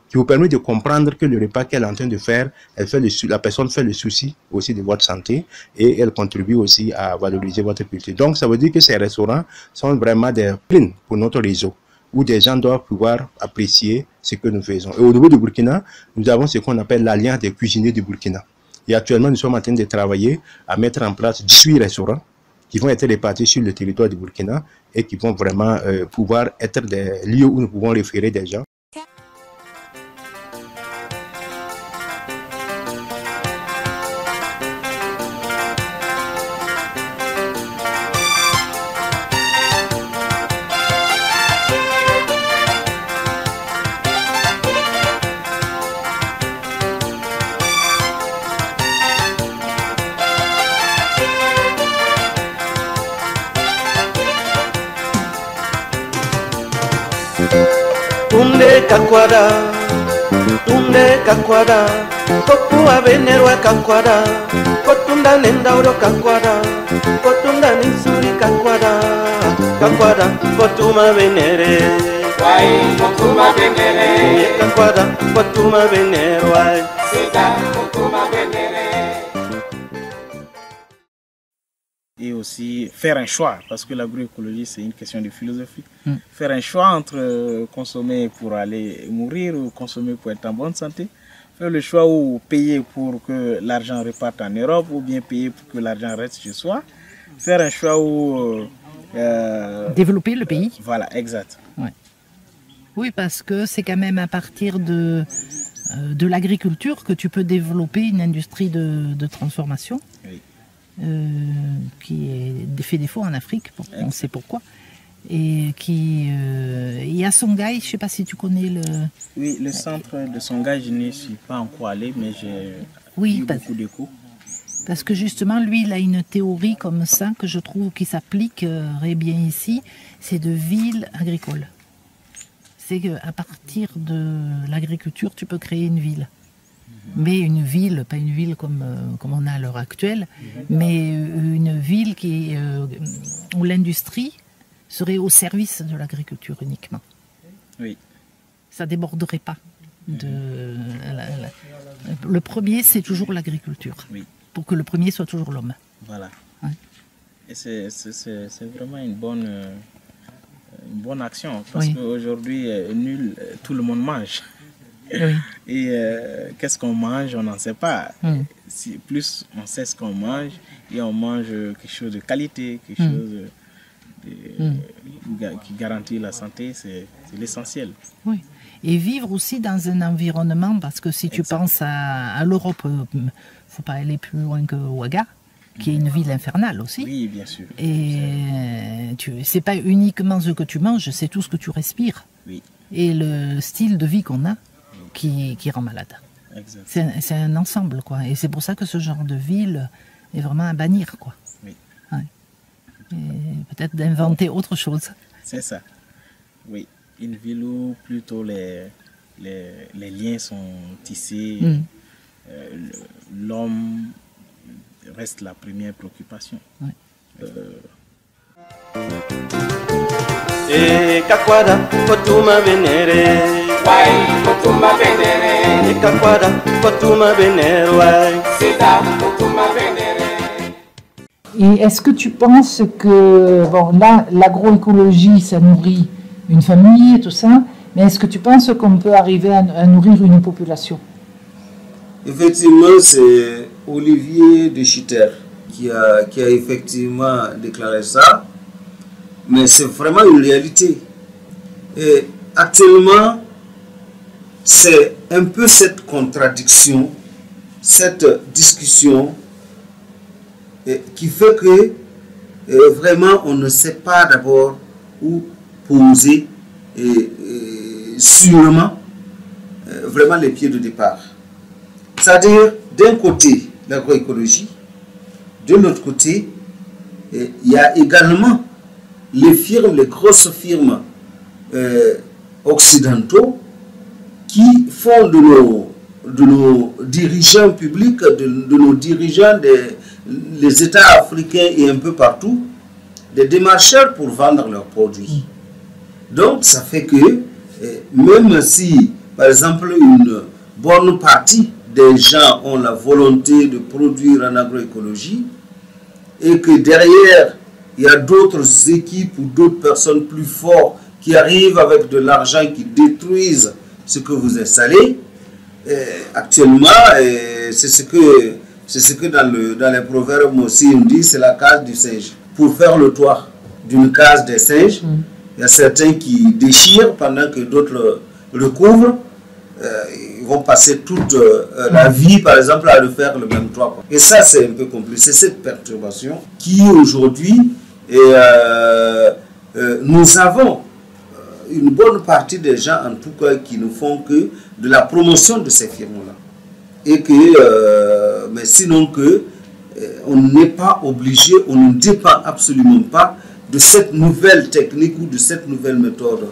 qui vous permet de comprendre que le repas qu'elle est en train de faire, la personne fait le souci aussi de votre santé et elle contribue aussi à valoriser votre culture. Donc, ça veut dire que ces restaurants sont vraiment des plines pour notre réseau, où des gens doivent pouvoir apprécier ce que nous faisons. Et au niveau du Burkina, nous avons ce qu'on appelle l'Alliance des cuisiniers du Burkina. Et actuellement, nous sommes en train de travailler à mettre en place 18 restaurants qui vont être répartis sur le territoire du Burkina et qui vont vraiment pouvoir être des lieux où nous pouvons référer des gens. kakwada tunde kakwada kokuwa benerwa kakwada kotunda nendauro kakwada kotunda nisuri kakwada kakwada kotuma benere wai kotuma benere kakwada kotuma benere wai sita kotuma benere. Et aussi faire un choix, parce que l'agroécologie c'est une question de philosophie. Faire un choix entre consommer pour aller mourir ou consommer pour être en bonne santé. Faire le choix ou payer pour que l'argent reparte en Europe ou bien payer pour que l'argent reste chez soi. Faire un choix où... développer le pays. Voilà, exact. Ouais. Oui, parce que c'est quand même à partir de l'agriculture que tu peux développer une industrie de transformation. Oui. Qui fait défaut en Afrique, on sait pourquoi. Et qui... il y a Songhai, je ne sais pas si tu connais le... Oui, le centre de Songhai, je n'y suis pas encore allé, mais j'ai eu beaucoup d'échos. Parce que justement, lui, il a une théorie comme ça, que je trouve qui s'appliquerait bien ici, c'est de ville agricole. C'est qu'à partir de l'agriculture, tu peux créer une ville. Mais une ville, pas une ville comme on a à l'heure actuelle, mais une ville où l'industrie serait au service de l'agriculture uniquement. Oui. Ça ne déborderait pas. Le premier, c'est toujours l'agriculture. Oui. Pour que le premier soit toujours l'homme. Voilà. Ouais. Et c'est vraiment une bonne action, parce qu'aujourd'hui, tout le monde mange. Oui. Et qu'est-ce qu'on mange, on n'en sait pas. Si plus on sait ce qu'on mange et on mange quelque chose de qualité, quelque chose qui garantit la santé, c'est l'essentiel. Oui. Et vivre aussi dans un environnement, parce que si tu penses à l'Europe, il ne faut pas aller plus loin que Ouaga, qui est une ville infernale aussi. Oui, bien sûr. Et c'est pas uniquement ce que tu manges, c'est tout ce que tu respires. Oui. Et le style de vie qu'on a. Qui rend malade. C'est un ensemble, quoi. Et c'est pour ça que ce genre de ville est vraiment à bannir, quoi. Oui. Ouais. Et peut-être d'inventer autre chose. C'est ça. Oui. Une ville où plutôt les liens sont tissés. L'homme reste la première préoccupation. Ouais. Kakwada kotuma benere wai kotuma benere kakwada kotuma benere wai sita kotuma benere. Et est-ce que tu penses que bon là l'agroécologie ça nourrit une famille et tout ça, mais est-ce que tu penses qu'on peut arriver à nourrir une population? Effectivement, c'est Olivier de Schutter qui a effectivement déclaré ça. Mais c'est vraiment une réalité. Et actuellement, c'est un peu cette contradiction, cette discussion qui fait que vraiment on ne sait pas d'abord où poser sûrement vraiment les pieds de départ. C'est-à-dire, d'un côté, l'agroécologie, de l'autre côté, il y a également les grosses firmes occidentaux qui font de nos dirigeants publics, de nos dirigeants des États africains et un peu partout, des démarcheurs pour vendre leurs produits. Donc ça fait que même si, par exemple, une bonne partie des gens ont la volonté de produire en agroécologie et que derrière, il y a d'autres équipes ou d'autres personnes plus fortes qui arrivent avec de l'argent qui détruisent ce que vous installez. Actuellement, c'est ce que dans les proverbes aussi on dit, c'est la case du singe. Pour faire le toit d'une case des singes, il y a certains qui déchirent pendant que d'autres le couvrent. Ils vont passer toute la vie, par exemple, à refaire le même toit, quoi. Et ça, c'est un peu compliqué. C'est cette perturbation qui, aujourd'hui, nous avons une bonne partie des gens, en tout cas, qui ne font que de la promotion de ces firmes-là. Et que, mais sinon que, on n'est pas obligé, on ne dépend absolument pas de cette nouvelle technique ou de cette nouvelle méthode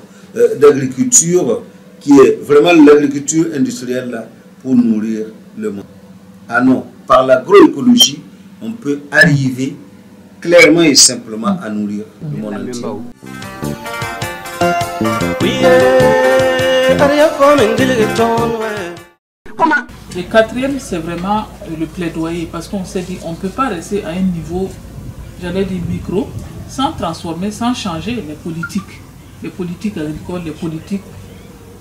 d'agriculture qui est vraiment l'agriculture industrielle là, pour nourrir le monde. Ah non, par l'agroécologie, on peut arriver clairement et simplement à nourrir le monde entier. Le quatrième, c'est vraiment le plaidoyer, parce qu'on s'est dit on ne peut pas rester à un niveau, j'allais dire micro, sans transformer, sans changer les politiques agricoles, les politiques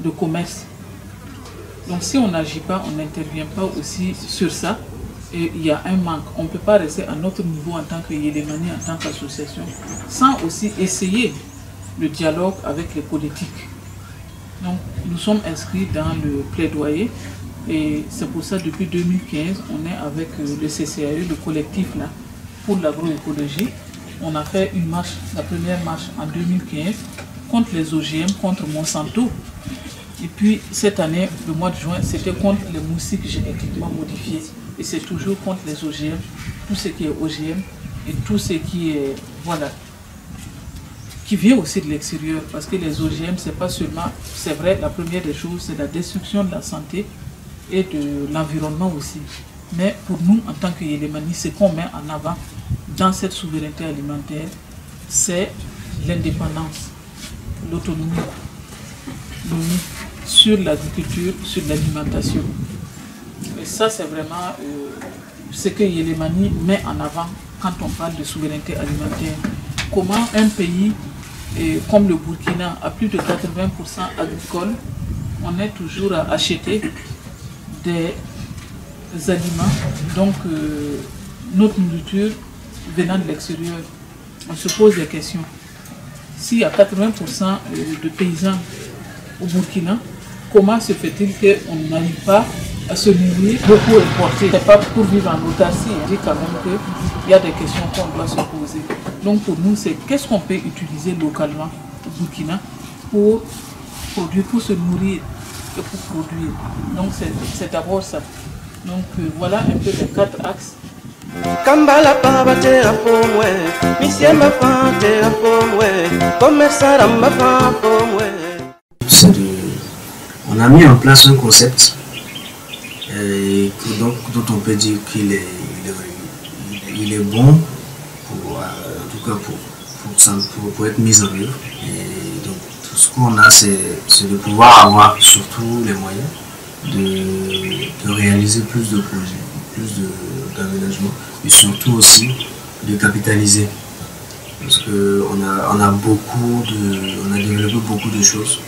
de commerce. Donc si on n'agit pas, on n'intervient pas aussi sur ça, et il y a un manque. On ne peut pas rester à notre niveau en tant que Yélémani, en tant qu'association, sans aussi essayer le dialogue avec les politiques. Donc nous sommes inscrits dans le plaidoyer, et c'est pour ça depuis 2015, on est avec le CCAE, le collectif là, pour l'agroécologie. On a fait une marche, la première marche en 2015, contre les OGM, contre Monsanto. Et puis cette année, le mois de juin, c'était contre les moustiques génétiquement modifiés. Et c'est toujours contre les OGM, tout ce qui est OGM et tout ce qui est, voilà, qui vient aussi de l'extérieur. Parce que les OGM, c'est pas seulement, c'est vrai, la première des choses, c'est la destruction de la santé et de l'environnement aussi. Mais pour nous, en tant que Yélémani, ce qu'on met en avant dans cette souveraineté alimentaire, c'est l'indépendance, l'autonomie sur l'agriculture, sur l'alimentation. Et ça, c'est vraiment ce que Yélémani met en avant quand on parle de souveraineté alimentaire. Comment un pays comme le Burkina, à plus de 80% agricole, on est toujours à acheter des aliments, donc notre nourriture venant de l'extérieur. On se pose des questions. S'il y a 80% de paysans au Burkina, comment se fait-il qu'on n'arrive pas à se nourrir beaucoup importé? C'est pas pour vivre en autarcie, on dit quand même qu'il y a des questions qu'on doit se poser. Donc pour nous, c'est qu'est-ce qu'on peut utiliser localement au Burkina pour produire, pour se nourrir et pour produire. Donc c'est d'abord ça. Donc voilà un peu les 4 axes. On a mis en place un concept dont on peut dire qu'il est bon pour, en tout cas pour être mis en œuvre. Et donc tout ce qu'on a, c'est de pouvoir avoir surtout les moyens de réaliser plus de projets, plus d'aménagements et surtout aussi de capitaliser. Parce qu'on a développé beaucoup de choses,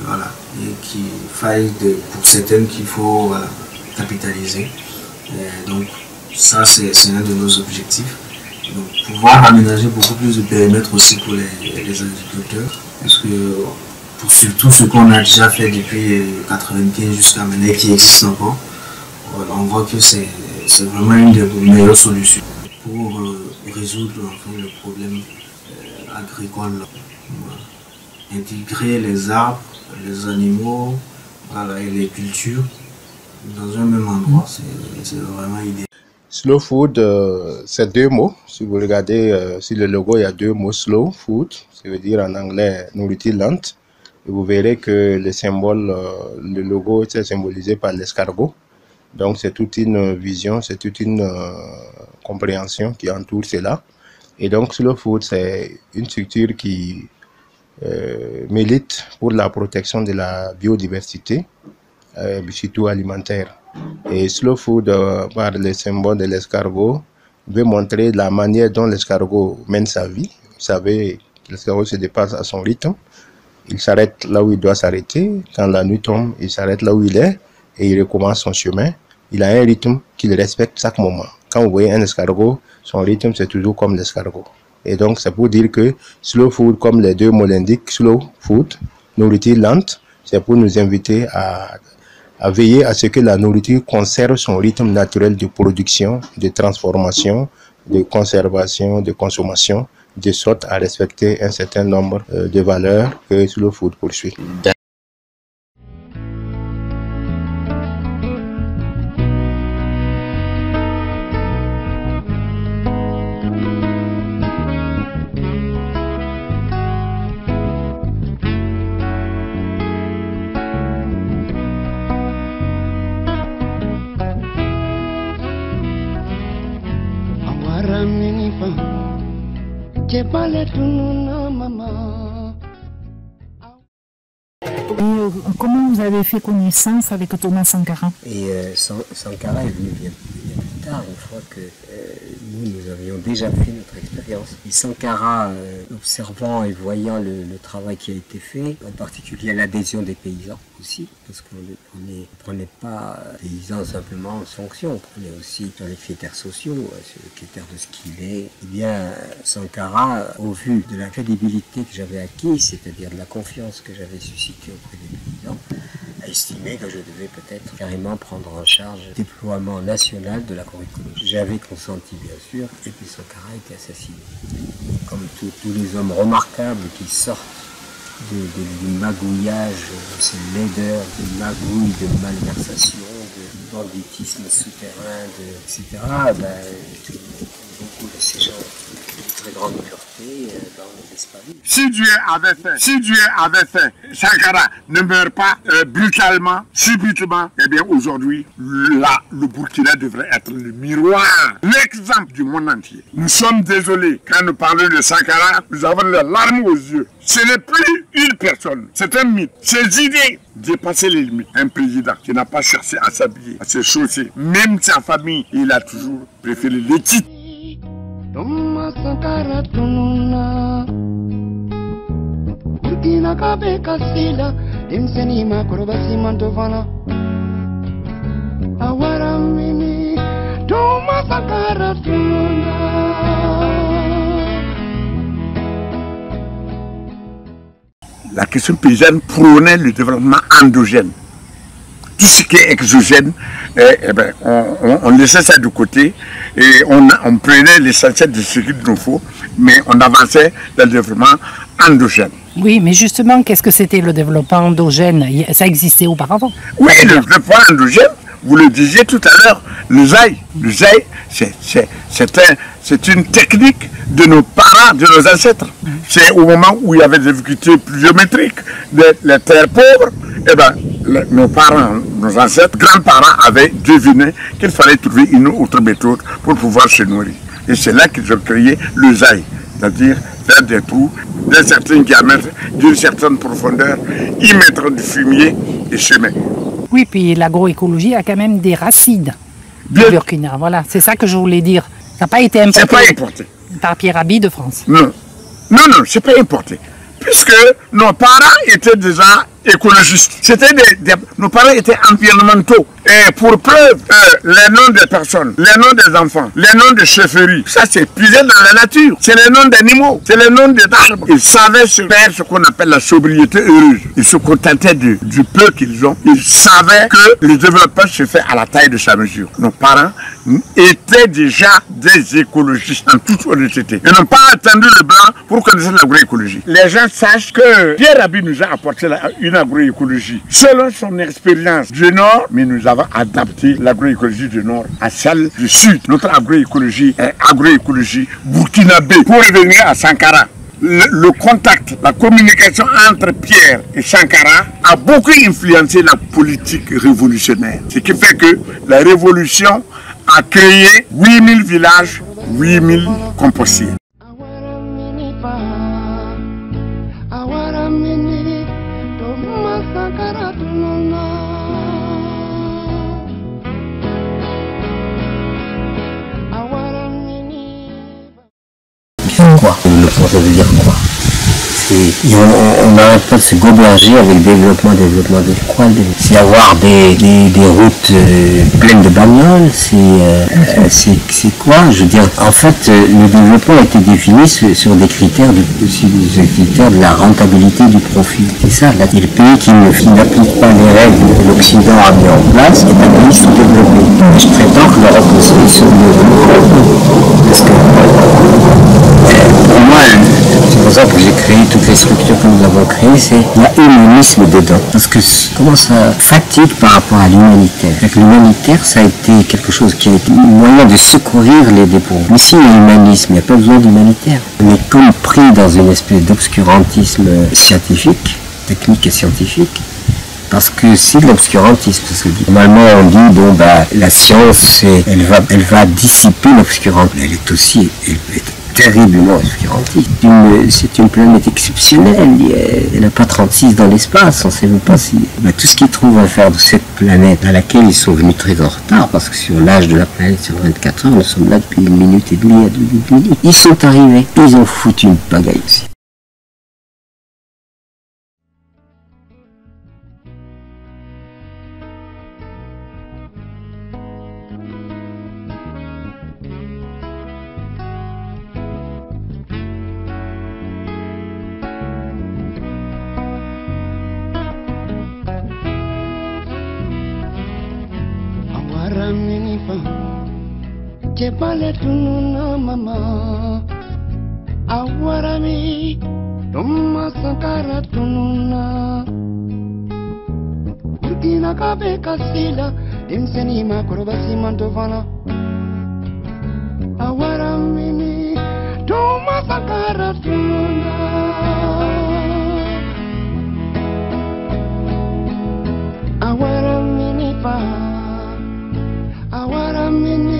voilà, et qu'il faille pour certaines qu'il faut, voilà, capitaliser. Et donc ça, c'est un de nos objectifs. Donc, pouvoir aménager beaucoup plus de périmètres aussi pour les agriculteurs, parce que pour surtout ce qu'on a déjà fait depuis 1995 jusqu'à maintenant, qui existe encore, voilà, on voit que c'est vraiment une des meilleures solutions pour résoudre enfin, le problème agricole. Voilà. Intégrer les arbres, les animaux, voilà, et les cultures dans un même endroit, c'est vraiment idéal. Slow food, c'est 2 mots. Si vous regardez sur le logo, il y a 2 mots, slow food, ça veut dire en anglais nourriture lente. Et vous verrez que le symbole, le logo est symbolisé par l'escargot. Donc c'est toute une vision, c'est toute une compréhension qui entoure cela. Et donc slow food, c'est une structure qui milite pour la protection de la biodiversité, surtout alimentaire. Et slow food, par le symbole de l'escargot, veut montrer la manière dont l'escargot mène sa vie. Vous savez, l'escargot se dépasse à son rythme. Il s'arrête là où il doit s'arrêter. Quand la nuit tombe, il s'arrête là où il est et il recommence son chemin. Il a un rythme qu'il respecte chaque moment. Quand vous voyez un escargot, son rythme c'est toujours comme l'escargot. Et donc c'est pour dire que slow food, comme les 2 mots l'indiquent, slow food, nourriture lente, c'est pour nous inviter à veiller à ce que la nourriture conserve son rythme naturel de production, de transformation, de conservation, de consommation, de sorte à respecter un certain nombre de valeurs que Slow Food poursuit. Comment vous avez fait connaissance avec Thomas Sankara? Et Sankara est venu bien plus tard, une fois que nous avions déjà fait notre expérience. Et Sankara, observant et voyant le travail qui a été fait, en particulier l'adhésion des paysans aussi, parce qu'on ne prenait pas paysans simplement en fonction, on prenait aussi sur les critères sociaux, sur les critères de ce qu'il est. Eh bien, Sankara, au vu de la crédibilité que j'avais acquise, c'est-à-dire de la confiance que j'avais suscitée auprès des paysans, a estimé que je devais peut-être carrément prendre en charge le déploiement national de l'agroécologie. J'avais consenti bien sûr, et puis Sankara a été assassiné. Comme tous les hommes remarquables qui sortent du magouillage, de ces laideurs, de magouilles, de malversation, de banditisme souterrain, etc. Beaucoup de ces gens de très grande pureté dans l'espace. Si Dieu avait fait, Sankara ne meurt pas brutalement, subitement, eh bien aujourd'hui, là, le Burkina devrait être le miroir, l'exemple du monde entier. Nous sommes désolés, quand nous parlons de Sankara, nous avons les larmes aux yeux. Ce n'est plus une personne, c'est un mythe. Ses idées dépassaient les limites. Un président qui n'a pas cherché à s'habiller, à se chausser, même sa famille, il a toujours préféré l'éthique. Thomas Sankara tununa Burkina kabe kasila Dimseni makorobasi mantovana Awara mini Thomas Sankara tununa. La question paysanne prônait le développement endogène. Tout ce qui est exogène, on laissait ça de côté et on prenait l'essentiel de ce qu'il nous faut, mais on avançait dans le développement endogène. Oui, mais justement, qu'est-ce que c'était le développement endogène? Ça existait auparavant. Oui, le développement endogène, vous le disiez tout à l'heure, le zaï. Le zaï, c'est une technique de nos parents, de nos ancêtres. C'est au moment où il y avait des difficultés pluviométriques, les terres pauvres, eh ben, nos parents, nos ancêtres, grands-parents avaient deviné qu'il fallait trouver une autre méthode pour pouvoir se nourrir. Et c'est là qu'ils ont créé le zaï, c'est-à-dire faire des trous d'un certain diamètre, d'une certaine profondeur, y mettre du fumier et semer. Oui, puis l'agroécologie a quand même des racines du Burkina. Voilà, c'est ça que je voulais dire. Ça n'a pas été importé, par Pierre Rabhi de France. Non, c'est pas importé. Puisque nos parents étaient déjà écologistes. Nos parents étaient environnementaux. Et pour preuve, les noms des personnes, les noms des enfants, les noms de chefferies, ça c'est puisé dans la nature. C'est les noms d'animaux, c'est les noms des arbres. Ils savaient faire ce qu'on appelle la sobriété heureuse. Ils se contentaient du peu qu'ils ont. Ils savaient que le développement se fait à la taille de sa mesure. Nos parents étaient déjà des écologistes en toute honnêteté. Ils n'ont pas attendu le blanc pour connaître l'agroécologie. Les gens sachent que Pierre Rabhi nous a apporté une agroécologie selon son expérience du Nord, mais nous avons adapté l'agroécologie du Nord à celle du Sud. Notre agroécologie est agroécologie burkinabé. Pour revenir à Sankara, le contact, la communication entre Pierre et Sankara a beaucoup influencé la politique révolutionnaire. Ce qui fait que la révolution a créé 8000 villages, 8000 compostiers. Quoi? Le projet veut dire quoi? On n'arrête pas de se goberger avec développement. C'est avoir des routes pleines de bagnoles, c'est quoi? Je veux dire, en fait, le développement a été défini sur des critères de la rentabilité du profit. C'est ça, là. Et le pays qui n'applique pas les règles que l'Occident a mis en place est un pays sous-développé. Je prétends que l'Europe aussi est sous-développée. Parce que, pour moi, c'est pour ça que j'ai créé toutes les structures que nous avons créées, il y a humanisme dedans. Parce que comment ça fatigue par rapport à l'humanitaire. L'humanitaire, ça a été quelque chose qui a été un moyen de secourir les dépauvres. Mais s'il y a humanisme, il n'y a pas besoin d'humanitaire. On est comme pris dans une espèce d'obscurantisme scientifique, technique et scientifique. Parce que c'est de l'obscurantisme. Normalement, on dit, bon, bah, la science, elle va dissiper l'obscurantisme. Elle est aussi terriblement effrayante. C'est une planète exceptionnelle. Elle n'a pas 36 dans l'espace. On ne sait même pas si... tout ce qu'ils trouvent à faire de cette planète, à laquelle ils sont venus très en retard, parce que sur l'âge de la planète, sur 24 heures, nous sommes là depuis 1 minute et demie à 2 minutes et demie. Ils sont arrivés. Ils ont foutu une pagaille aussi. Jebale tununa mama awarami Doma sankara tununa Burkina kabe kasila Dimseni makorobasi mantovana Awarami Doma sankara tununa Awarami fa Awarami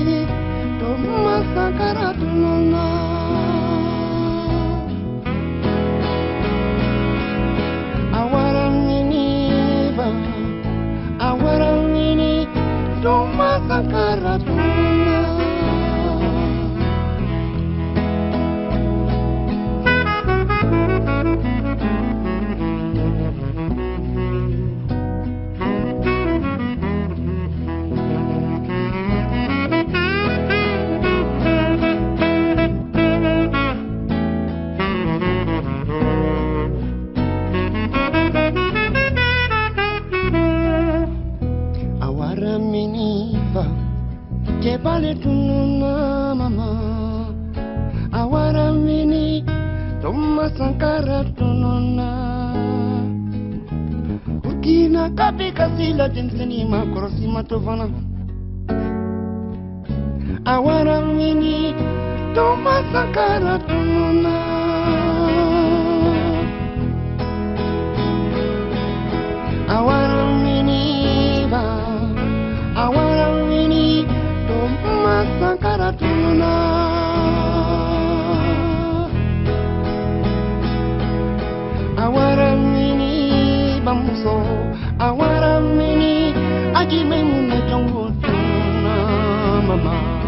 Masakara tununa Awaramini ba Awaramini do masakara tununa Jebale tununa mama Awaramini Doma sankara tununa Burkina kabe kasila Dimseni makorosi matovana Awaramini Doma sankara tununa Awaramini ba Awaramini Sankara tununa Awaramini bamuso Awaramini Ajime mune jongo tununa mama